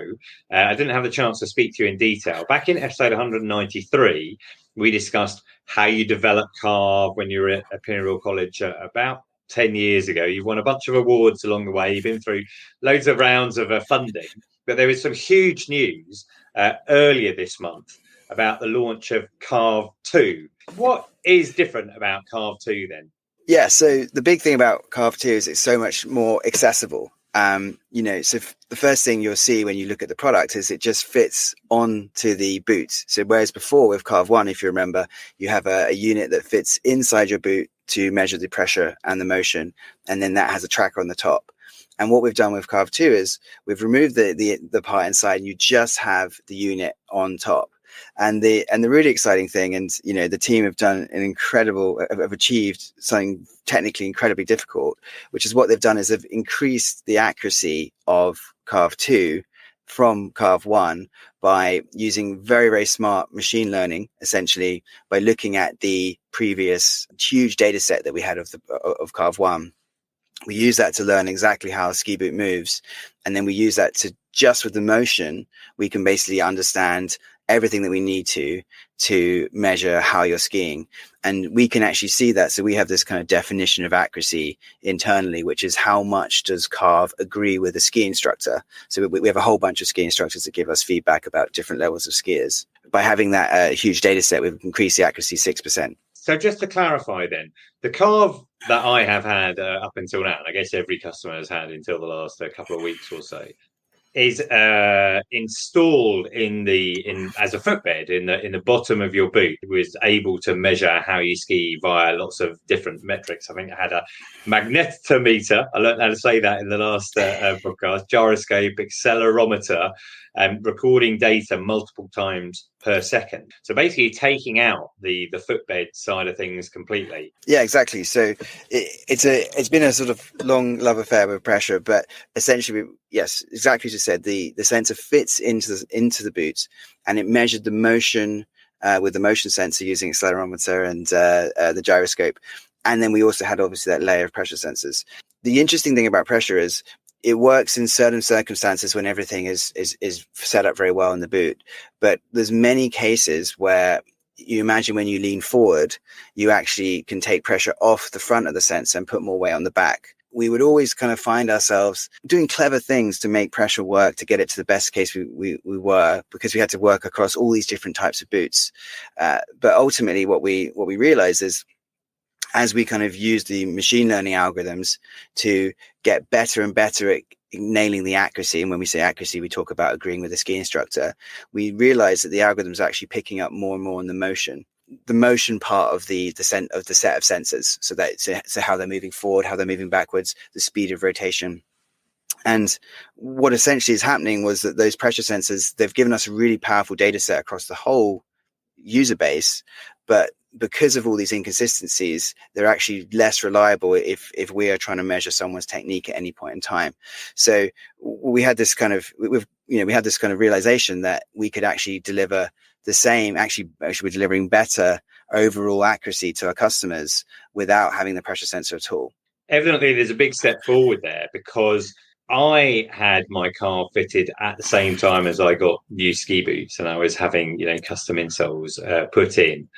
I didn't have the chance to speak to you in detail. Back in episode 193, we discussed how you develop CARV when you were at Imperial College about 10 years ago. You've won a bunch of awards along the way. You've been through loads of rounds of funding. But there was some huge news earlier this month about the launch of CARV 2. What is different about CARV 2 then? Yeah, so the big thing about CARV 2 is it's so much more accessible. So the first thing you'll see when you look at the product is it just fits onto the boot. So whereas before with CARV 1, if you remember, you have a unit that fits inside your boot to measure the pressure and the motion, and then that has a tracker on the top. And what we've done with CARV 2 is we've removed the part inside, and you just have the unit on top. And the really exciting thing, and the team have have achieved something technically incredibly difficult, which is what they've done is they've increased the accuracy of CARV 2 from CARV 1 by using very, very smart machine learning, essentially by looking at the previous huge data set that we had of CARV 1. We use that to learn exactly how a ski boot moves. And then we use that to, just with the motion, we can basically understand everything that we need to measure how you're skiing. And we can actually see that. So we have this kind of definition of accuracy internally, which is how much does CARV agree with a ski instructor. So we have a whole bunch of ski instructors that give us feedback about different levels of skiers. By having that huge data set, we've increased the accuracy 6%. So just to clarify then, the CARV that I have had up until now, and I guess every customer has had until the last couple of weeks or so, is installed as a footbed in the bottom of your boot. It was able to measure how you ski via lots of different metrics. I think it had a magnetometer. I learned how to say that in the last podcast. Gyroscope, accelerometer, recording data multiple times per second. So basically taking out the footbed side of things completely. Yeah, exactly. So it's been a sort of long love affair with pressure, but essentially, yes, exactly as you said, the sensor fits into the boots, and it measured the motion with the motion sensor using accelerometer and the gyroscope. And then we also had obviously that layer of pressure sensors. The interesting thing about pressure is it works in certain circumstances when everything is set up very well in the boot. But there's many cases where you imagine when you lean forward, you actually can take pressure off the front of the sensor and put more weight on the back. We would always kind of find ourselves doing clever things to make pressure work, to get it to the best case we were, because we had to work across all these different types of boots. But ultimately what we realized is, as we kind of use the machine learning algorithms to get better and better at nailing the accuracy, and when we say accuracy, we talk about agreeing with the ski instructor, we realize that the algorithms are actually picking up more and more on the motion part of the set of sensors. So how they're moving forward, how they're moving backwards, the speed of rotation. And what essentially is happening was that those pressure sensors, they've given us a really powerful data set across the whole user base, but because of all these inconsistencies, they're actually less reliable if we are trying to measure someone's technique at any point in time. So we had this kind of realization that we could actually deliver the same, actually we're delivering better overall accuracy to our customers without having the pressure sensor at all. Evidently, there's a big step forward there, because I had my car fitted at the same time as I got new ski boots, and I was having, custom insoles put in.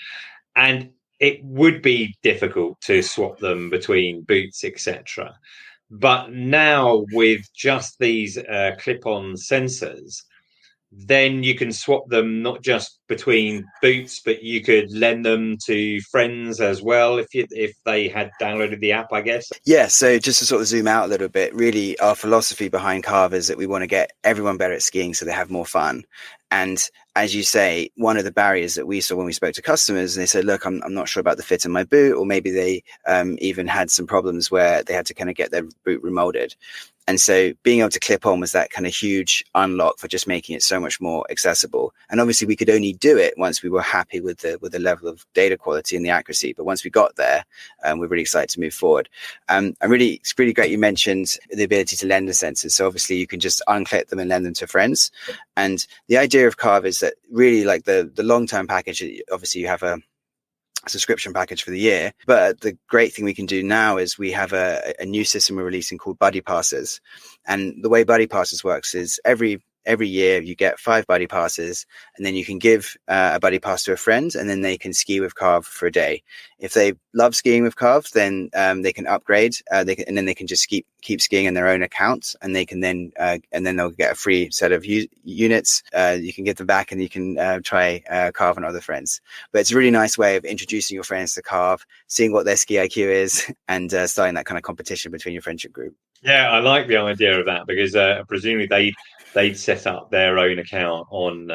And it would be difficult to swap them between boots, etc. But now with just these clip-on sensors, then you can swap them not just between boots, but you could lend them to friends as well if they had downloaded the app, I guess. Yeah, so just to sort of zoom out a little bit, really our philosophy behind CARV is that we want to get everyone better at skiing so they have more fun. And as you say, one of the barriers that we saw when we spoke to customers, and they said, look, I'm not sure about the fit in my boot, or maybe they even had some problems where they had to kind of get their boot remolded. And so being able to clip on was that kind of huge unlock for just making it so much more accessible. And obviously we could only do it once we were happy with the level of data quality and the accuracy. But once we got there, we're really excited to move forward. It's really great you mentioned the ability to lend the sensors. So obviously you can just unclip them and lend them to friends. And the idea of CARV is that really, like the long-term package, obviously you have a subscription package for the year, but the great thing we can do now is we have a new system we're releasing called Buddy Passes. And the way Buddy Passes works is every year you get 5 buddy passes, and then you can give a buddy pass to a friend, and then they can ski with CARV for a day. If they love skiing with CARV, then they can upgrade, and then they can just keep skiing in their own account, and they can then they'll get a free set of units. You can give them back, and you can try CARV on other friends. But it's a really nice way of introducing your friends to CARV, seeing what their ski IQ is, and starting that kind of competition between your friendship group. Yeah, I like the idea of that, because presumably they'd set up their own account on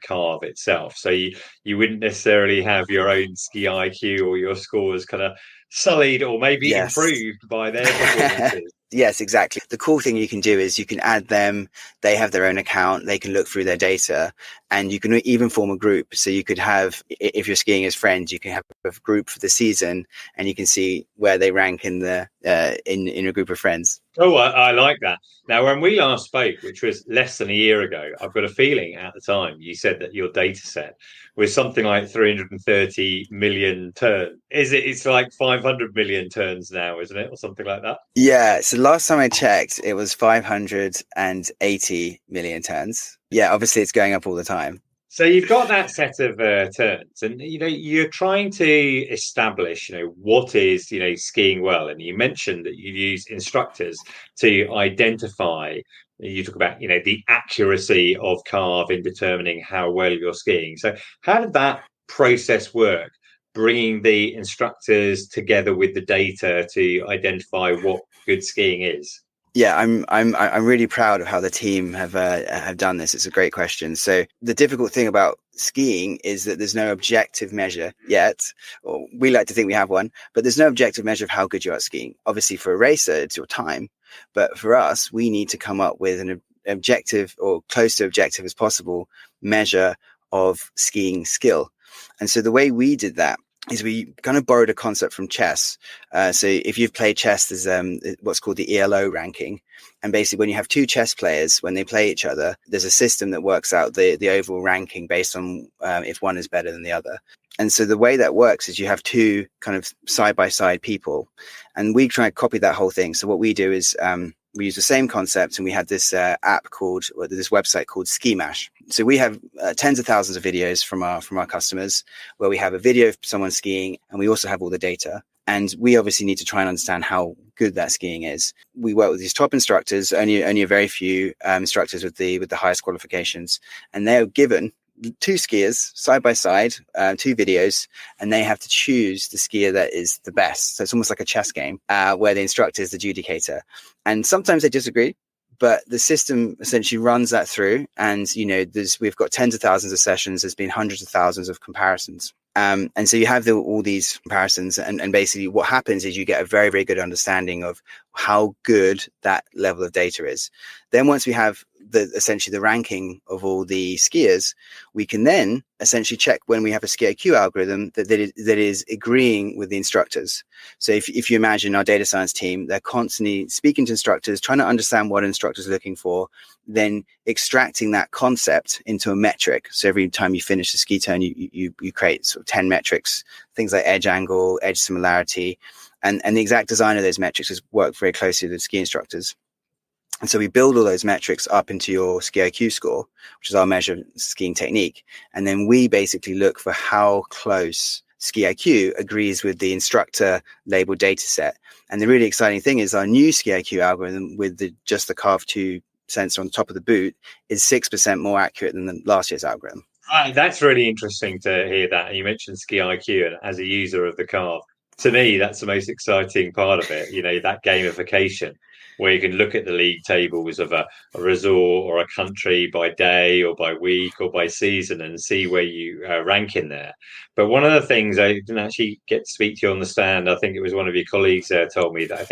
CARV itself. So you wouldn't necessarily have your own ski IQ or your scores kind of sullied or maybe improved by their performances. Yes, exactly. The cool thing you can do is you can add them. They have their own account. They can look through their data, and you can even form a group. So you could have, if you're skiing as friends, you can have a group for the season, and you can see where they rank in the in a group of friends. Oh, I like that. Now, when we last spoke, which was less than a year ago, I've got a feeling at the time you said that your data set was something like 330 million turns. It's like 500 million turns now, isn't it? Or something like that? Yeah. So last time I checked, it was 580 million turns. Yeah, obviously it's going up all the time. So you've got that set of turns, and you're trying to establish what is skiing well, and you mentioned that you use instructors to identify. You talk about the accuracy of CARV in determining how well you're skiing. So how did that process work, bringing the instructors together with the data to identify what good skiing is? Yeah, I'm really proud of how the team have done this. It's a great question. So the difficult thing about skiing is that there's no objective measure yet, or we like to think we have one, but there's no objective measure of how good you are at skiing. Obviously, for a racer, it's your time, but for us, we need to come up with objective or close to objective as possible measure of skiing skill. And so the way we did that is we kind of borrowed a concept from chess. So if you've played chess, there's what's called the ELO ranking. And basically when you have two chess players, when they play each other, there's a system that works out the overall ranking based on if one is better than the other. And so the way that works is you have two kind of side-by-side people. And we try and copy that whole thing. So what we do is we use the same concept, and we had this this website called Ski Mash. So we have tens of thousands of videos from our customers where we have a video of someone skiing, and we also have all the data. And we obviously need to try and understand how good that skiing is. We work with these top instructors, only a very few instructors with the highest qualifications, and they're given two skiers side by side, two videos, and they have to choose the skier that is the best. So it's almost like a chess game where the instructor is the adjudicator. And sometimes they disagree, but the system essentially runs that through. And, we've got tens of thousands of sessions. There's been hundreds of thousands of comparisons. And so you have all these comparisons, and basically what happens is you get a very, very good understanding of how good that level of data is. Then once we have essentially the ranking of all the skiers, we can then essentially check when we have a ski IQ algorithm that is agreeing with the instructors. So if you imagine our data science team, they're constantly speaking to instructors, trying to understand what instructors are looking for, then extracting that concept into a metric. So every time you finish the ski turn, you create sort of 10 metrics, things like edge angle, edge similarity, and the exact design of those metrics has worked very closely with ski instructors. And so we build all those metrics up into your ski IQ score, which is our measure of skiing technique. And then we basically look for how close ski IQ agrees with the instructor labeled data set. And the really exciting thing is our new ski IQ algorithm with just the CARV 2 sensor on the top of the boot is 6% more accurate than the last year's algorithm. That's really interesting to hear that. You mentioned ski IQ, and as a user of the CARV, to me, that's the most exciting part of it, that gamification, where you can look at the league tables of a resort or a country by day or by week or by season and see where you rank in there. But one of the things I didn't actually get to speak to you on the stand, I think it was one of your colleagues told me that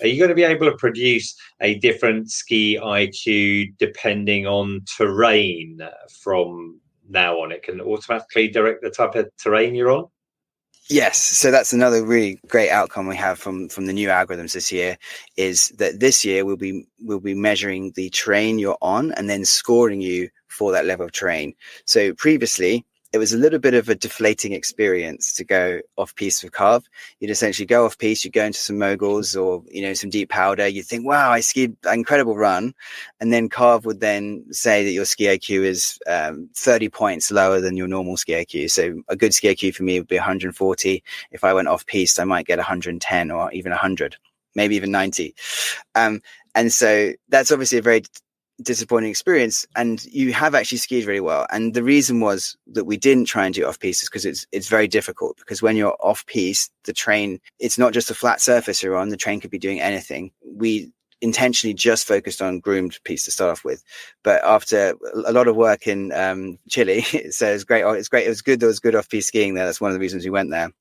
are you going to be able to produce a different ski IQ depending on terrain from now on? It can automatically direct the type of terrain you're on? Yes, so that's another really great outcome we have from the new algorithms this year, is that this year we'll be measuring the terrain you're on and then scoring you for that level of terrain. So previously, it was a little bit of a deflating experience to go off-piste with CARV. You'd essentially go off-piste, you'd go into some moguls or, some deep powder. You'd think, wow, I skied an incredible run. And then CARV would then say that your ski IQ is 30 points lower than your normal ski IQ. So a good ski IQ for me would be 140. If I went off-piste, I might get 110 or even 100, maybe even 90. And so that's obviously a very disappointing experience, and you have actually skied really well. And the reason was that we didn't try and do it off piste is because it's very difficult, because when you're off piste, the terrain, it's not just a flat surface you're on, the terrain could be doing anything. We intentionally just focused on groomed piste to start off with, but after a lot of work in Chile, so it's great. It was good. There was good off piste skiing there. That's one of the reasons we went there.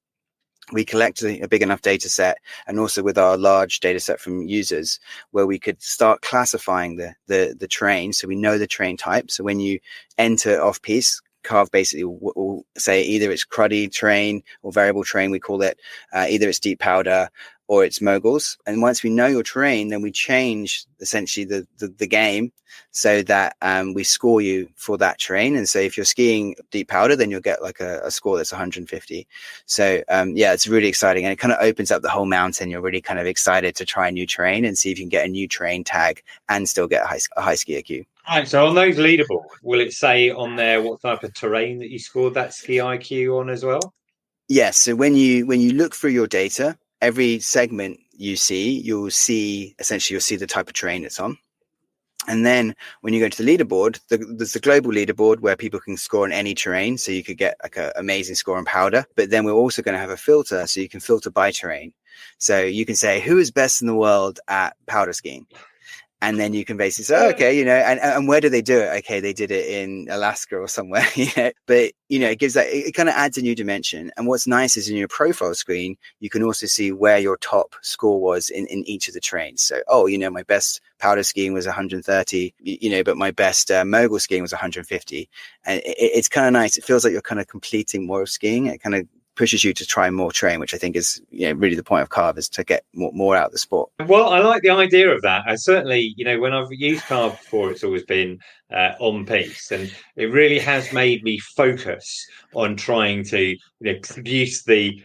We collected a big enough data set, and also with our large data set from users, where we could start classifying the terrain. So we know the terrain type. So when you enter off piste, CARV basically will say either it's cruddy terrain or variable terrain, we call it, either it's deep powder or it's moguls. And once we know your terrain, then we change essentially the game so that we score you for that terrain. And so if you're skiing deep powder, then you'll get like a score that's 150. So it's really exciting, and it kind of opens up the whole mountain. You're really kind of excited to try a new terrain and see if you can get a new terrain tag and still get a high ski IQ. Right, so on those leaderboards, will it say on there what type of terrain that you scored that ski IQ on as well? Yes. So when you look through your data, every segment you'll see the type of terrain it's on. And then when you go to the leaderboard, there's the global leaderboard where people can score on any terrain. So you could get like an amazing score on powder, but then we're also going to have a filter. So you can filter by terrain. So you can say, who is best in the world at powder skiing? And then you can basically say, okay, and where do they do it? Okay, they did it in Alaska or somewhere, but it gives that, it kind of adds a new dimension. And what's nice is in your profile screen, you can also see where your top score was in each of the trains. So, my best powder skiing was 130, but my best mogul skiing was 150. And it's kind of nice. It feels like you're kind of completing more of skiing. It kind of pushes you to try more terrain, which I think is really the point of CARV, is to get more out of the sport. Well, I like the idea of that. I certainly, when I've used CARV before, it's always been on piste, and it really has made me focus on trying to produce the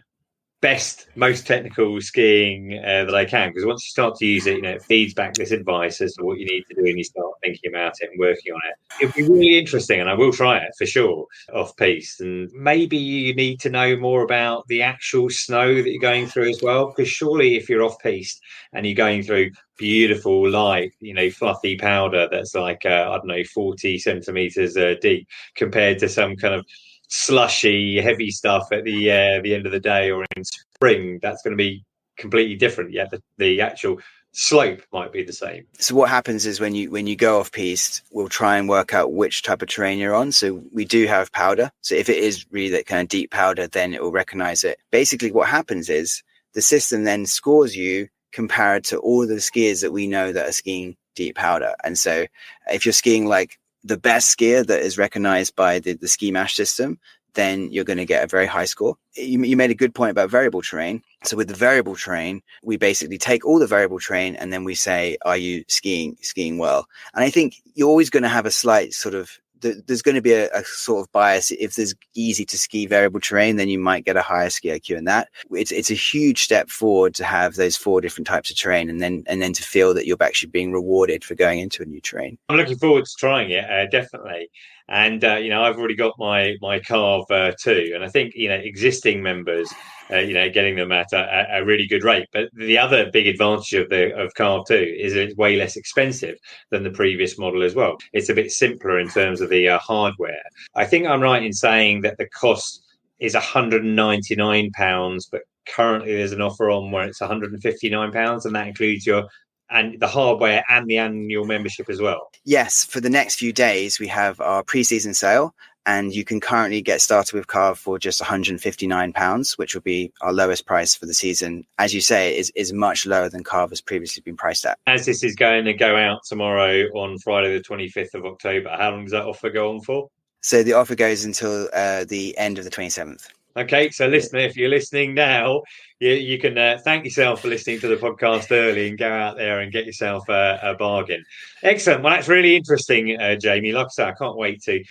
best, most technical skiing that I can, because once you start to use it, it feeds back this advice as to what you need to do, and you start thinking about it and working on it. It'll be really interesting, and I will try it for sure off piste. And maybe you need to know more about the actual snow that you're going through as well, because surely if you're off piste and you're going through beautiful, light, fluffy powder that's like 40 centimeters deep, compared to some kind of slushy, heavy stuff at the end of the day or in spring, that's going to be completely different. Yet the actual slope might be the same. So what happens is when you go off piste, we'll try and work out which type of terrain you're on. So we do have powder. So if it is really that kind of deep powder, then it will recognize it. Basically, what happens is the system then scores you compared to all the skiers that we know that are skiing deep powder. And so if you're skiing like the best skier that is recognized by the ski mash system, then you're going to get a very high score. You made a good point about variable terrain. So with the variable terrain, we basically take all the variable terrain and then we say, are you skiing well? And I think you're always going to have a slight sort of, there's going to be a sort of bias. If there's easy to ski variable terrain, then you might get a higher ski IQ in that. It's a huge step forward to have those 4 different types of terrain, and then to feel that you're actually being rewarded for going into a new terrain. I'm looking forward to trying it, definitely. And I've already got my CARV too, and I think existing members, getting them at a really good rate. But the other big advantage of CARV too is it's way less expensive than the previous model as well. It's a bit simpler in terms of the hardware. I think I'm right in saying that the cost is £199, but currently there's an offer on where it's £159, and that includes the hardware and the annual membership as well. Yes, for the next few days, we have our pre-season sale, and you can currently get started with CARV for just £159, which will be our lowest price for the season. As you say, is much lower than CARV has previously been priced at. As this is going to go out tomorrow on Friday the 25th of October, how long does that offer go on for? So the offer goes until the end of the 27th. Okay, so listener, if you're listening now, you can thank yourself for listening to the podcast early and go out there and get yourself a bargain. Excellent. Well, that's really interesting, Jamie. Like I said, I can't wait to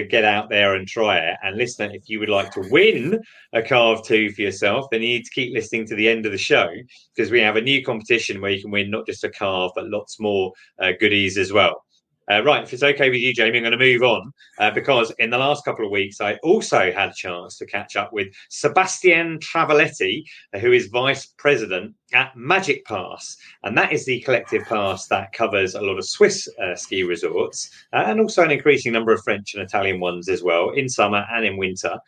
get out there and try it. And listener, if you would like to win a CARV 2 for yourself, then you need to keep listening to the end of the show, because we have a new competition where you can win not just a CARV, but lots more goodies as well. Right, if it's okay with you, Jamie, I'm going to move on because in the last couple of weeks, I also had a chance to catch up with Sebastian Travaletti, who is Vice President at Magic Pass. And that is the collective pass that covers a lot of Swiss ski resorts and also an increasing number of French and Italian ones as well, in summer and in winter.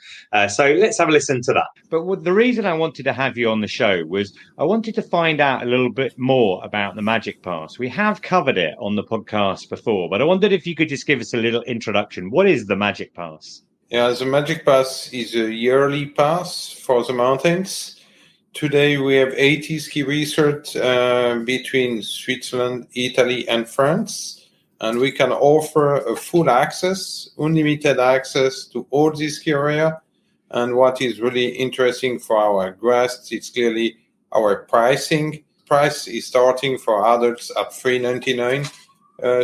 So let's have a listen to that. But the reason I wanted to have you on the show was I wanted to find out a little bit more about the Magic Pass. We have covered it on the podcast before, but I wondered if you could just give us a little introduction. What is the Magic Pass? Yeah, the Magic Pass is a yearly pass for the mountains. Today we have 80 ski resorts between Switzerland, Italy, and France. And we can offer a full access, unlimited access to all this ski area. And what is really interesting for our guests is clearly our pricing. Price is starting for adults at $399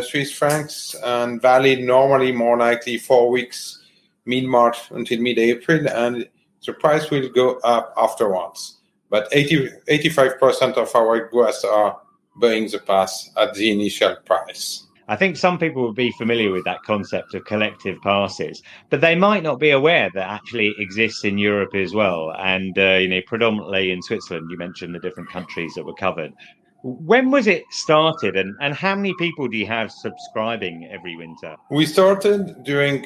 Swiss francs, and valid normally more likely 4 weeks, mid-March until mid-April, and the price will go up afterwards. But 85% of our guests are buying the pass at the initial price. I think some people would be familiar with that concept of collective passes, but they might not be aware that actually exists in Europe as well. And, predominantly in Switzerland, you mentioned the different countries that were covered. When was it started, and how many people do you have subscribing every winter? We started during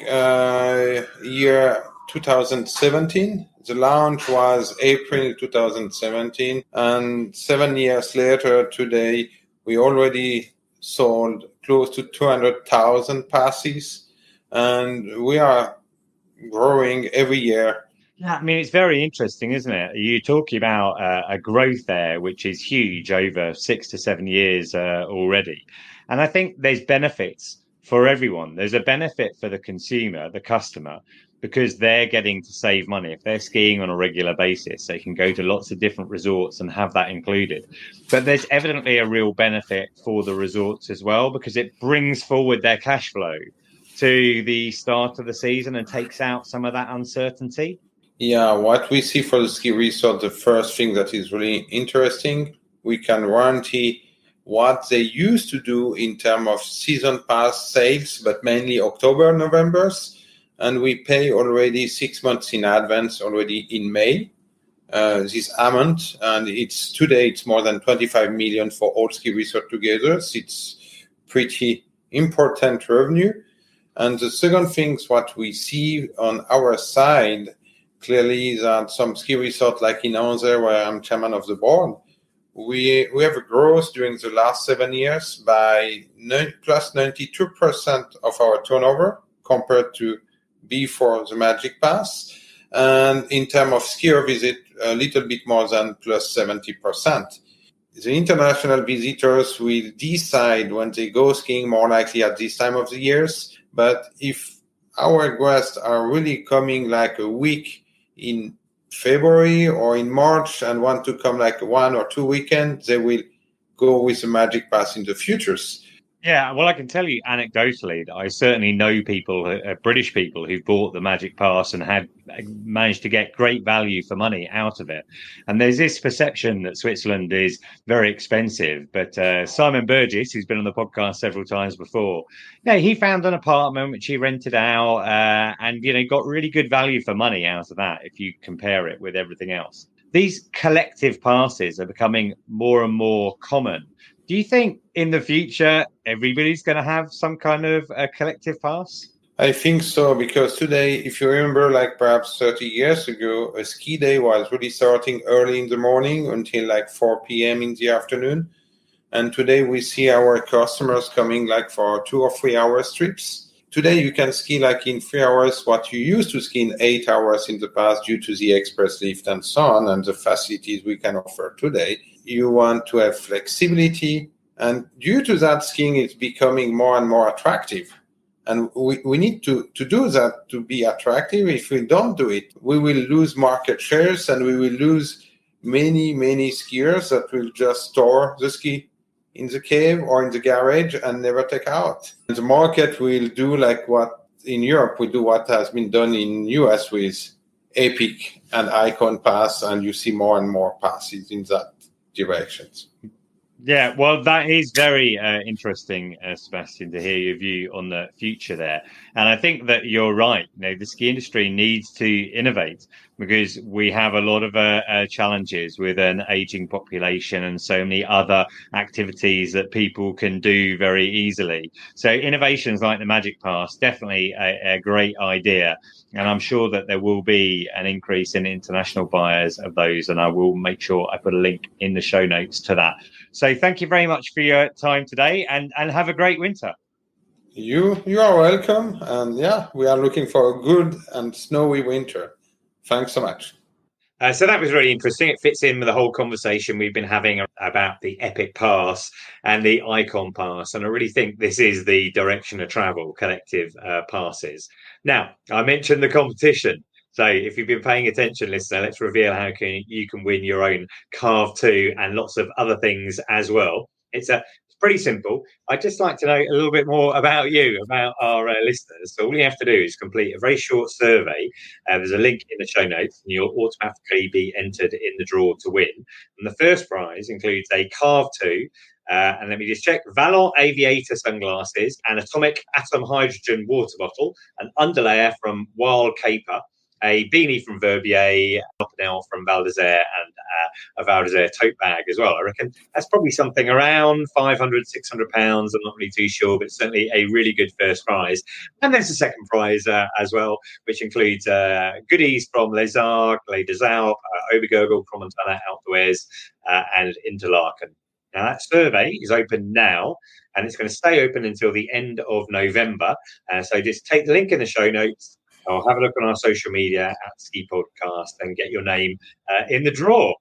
year 2017. The launch was April 2017, and 7 years later, today, we already sold close to 200,000 passes, and we are growing every year. Yeah, I mean, it's very interesting, isn't it? You're talking about a growth there, which is huge over 6 to 7 years already. And I think there's benefits for everyone. There's a benefit for the consumer, the customer, because they're getting to save money. If they're skiing on a regular basis, they can go to lots of different resorts and have that included. But there's evidently a real benefit for the resorts as well, because it brings forward their cash flow to the start of the season and takes out some of that uncertainty. Yeah, what we see for the ski resort, the first thing that is really interesting, we can guarantee what they used to do in terms of season pass sales, but mainly October, November's. And we pay already 6 months in advance already in May, this amount. And today it's more than 25 million for all ski resort together. So it's pretty important revenue. And the second thing is what we see on our side, clearly that some ski resort like in Inghams, where I'm chairman of the board, we have a growth during the last 7 years by plus 92% of our turnover compared to before the Magic Pass. And in terms of skier visit, a little bit more than plus 70%. The international visitors will decide when they go skiing more likely at this time of the years. But if our guests are really coming like a week in February or in March and want to come like 1 or 2 weekends, they will go with the Magic Pass in the futures. Yeah, well, I can tell you anecdotally that I certainly know people, British people, who've bought the Magic Pass and had managed to get great value for money out of it. And there's this perception that Switzerland is very expensive. But Simon Burgess, who's been on the podcast several times before, he found an apartment which he rented out and, got really good value for money out of that if you compare it with everything else. These collective passes are becoming more and more common. Do you think in the future everybody's going to have some kind of a collective pass? I think so, because today, if you remember, like perhaps 30 years ago, a ski day was really starting early in the morning until like 4 p.m. in the afternoon. And today we see our customers coming like for 2 or 3 hour trips. Today you can ski like in 3 hours what you used to ski in 8 hours in the past due to the express lift and so on and the facilities we can offer today. You want to have flexibility, and due to that, skiing is becoming more and more attractive. And we need to do that to be attractive. If we don't do it, we will lose market shares and we will lose many, many skiers that will just store the ski in the cave or in the garage and never take out. And the market will do like what in Europe we do what has been done in US with Epic and Icon Pass, and you see more and more passes in that directions. Yeah, well, that is very interesting, Sebastian, to hear your view on the future there. And I think that you're right. The ski industry needs to innovate because we have a lot of challenges with an aging population and so many other activities that people can do very easily. So innovations like the Magic Pass, definitely a great idea. And I'm sure that there will be an increase in international buyers of those. And I will make sure I put a link in the show notes to that. So thank you very much for your time today and have a great winter. You are welcome. And we are looking for a good and snowy winter. Thanks so much. So that was really interesting. It fits in with the whole conversation we've been having about the Epic Pass and the Icon Pass. And I really think this is the direction of travel, collective passes. Now, I mentioned the competition. So if you've been paying attention, listener, let's reveal how you can win your own CARV 2 and lots of other things as well. It's pretty simple. I'd just like to know a little bit more about you, about our listeners. So all you have to do is complete a very short survey. There's a link in the show notes, and you'll automatically be entered in the draw to win. And the first prize includes a CARV 2. And let me just check. Valon Aviator sunglasses, an Atomic Atom Hydrogen water bottle, an underlayer from Wild Caper, a beanie from Verbier, a Opinel from Val d'Isère, and a Val d'Isère tote bag as well. I reckon that's probably something around £500, £600. I'm not really too sure, but certainly a really good first prize. And there's a second prize as well, which includes goodies from Les Arcs, Les Des Alpes, Obergurgel, Cromontana Outdoors, and Interlaken. Now, that survey is open now, and it's going to stay open until the end of November. So just take the link in the show notes, or have a look on our social media at Ski Podcast and get your name in the draw.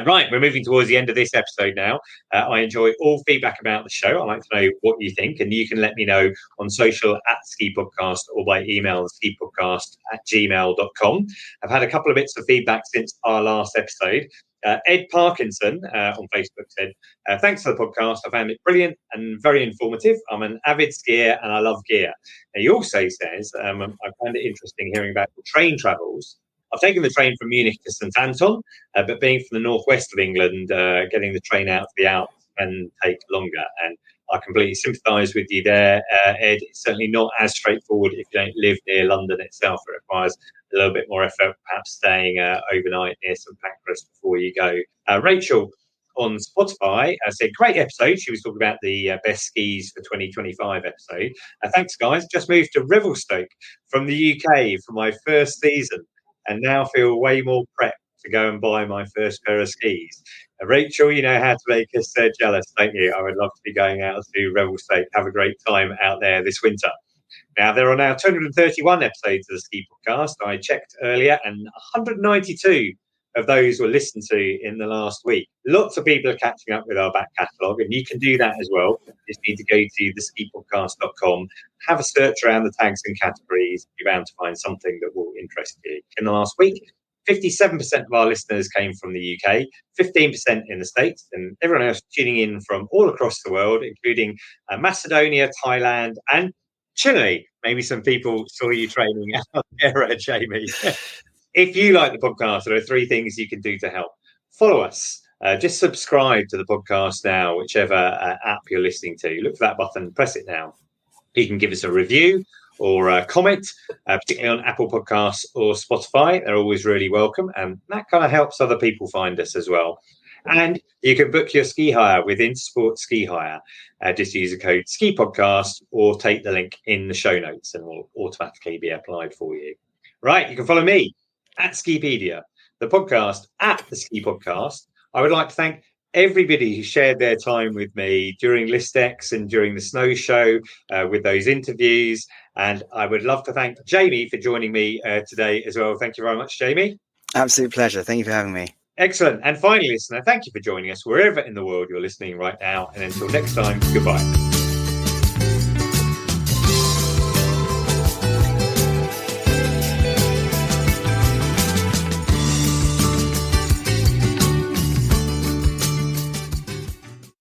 Right, we're moving towards the end of this episode now. I enjoy all feedback about the show. I'd like to know what you think, and you can let me know on social at Ski Podcast or by email skipodcast@gmail.com. I've had a couple of bits of feedback since our last episode. Ed Parkinson on Facebook said, thanks for the podcast. I found it brilliant and very informative. I'm an avid skier and I love gear. And he also says, I found it interesting hearing about the train travels. I've taken the train from Munich to St Anton, but being from the northwest of England, getting the train out to the Alps can take longer. And I completely sympathise with you there, Ed. It's certainly not as straightforward if you don't live near London itself. It requires a little bit more effort, perhaps staying overnight near St Pancras before you go. Rachel on Spotify said, great episode. She was talking about the best skis for 2025 episode. Thanks, guys. Just moved to Revelstoke from the UK for my first season, and now feel way more prepped to go and buy my first pair of skis. Rachel, you know how to make us jealous, don't you? I would love to be going out to Revelstoke, have a great time out there this winter. Now, there are now 231 episodes of the Ski Podcast. I checked earlier, and 192 of those were listened to in the last week. Lots of people are catching up with our back catalogue, and you can do that as well. You just need to go to theskipodcast.com, have a search around the tags and categories. You're bound to find something that will interest you. In the last week, 57% of our listeners came from the UK, 15% in the States, and everyone else tuning in from all across the world, including Macedonia, Thailand, and Chile. Maybe some people saw you training out there, Jamie. If you like the podcast, there are 3 things you can do to help. Follow us. Just subscribe to the podcast now, whichever app you're listening to. Look for that button, press it now. You can give us a review or a comment, particularly on Apple Podcasts or Spotify. They're always really welcome, and that kind of helps other people find us as well. And you can book your ski hire with Intersport Ski Hire. Just use the code SKIPODCAST or take the link in the show notes and will automatically be applied for you. Right, you can follow me at Skipedia, the podcast at the Ski Podcast. I would like to thank everybody who shared their time with me during LISTEX and during the snow show with those interviews. And I would love to thank Jamie for joining me today as well. Thank you very much, Jamie. Absolute pleasure. Thank you for having me. Excellent. And finally, listener, thank you for joining us wherever in the world you're listening right now. And until next time, goodbye.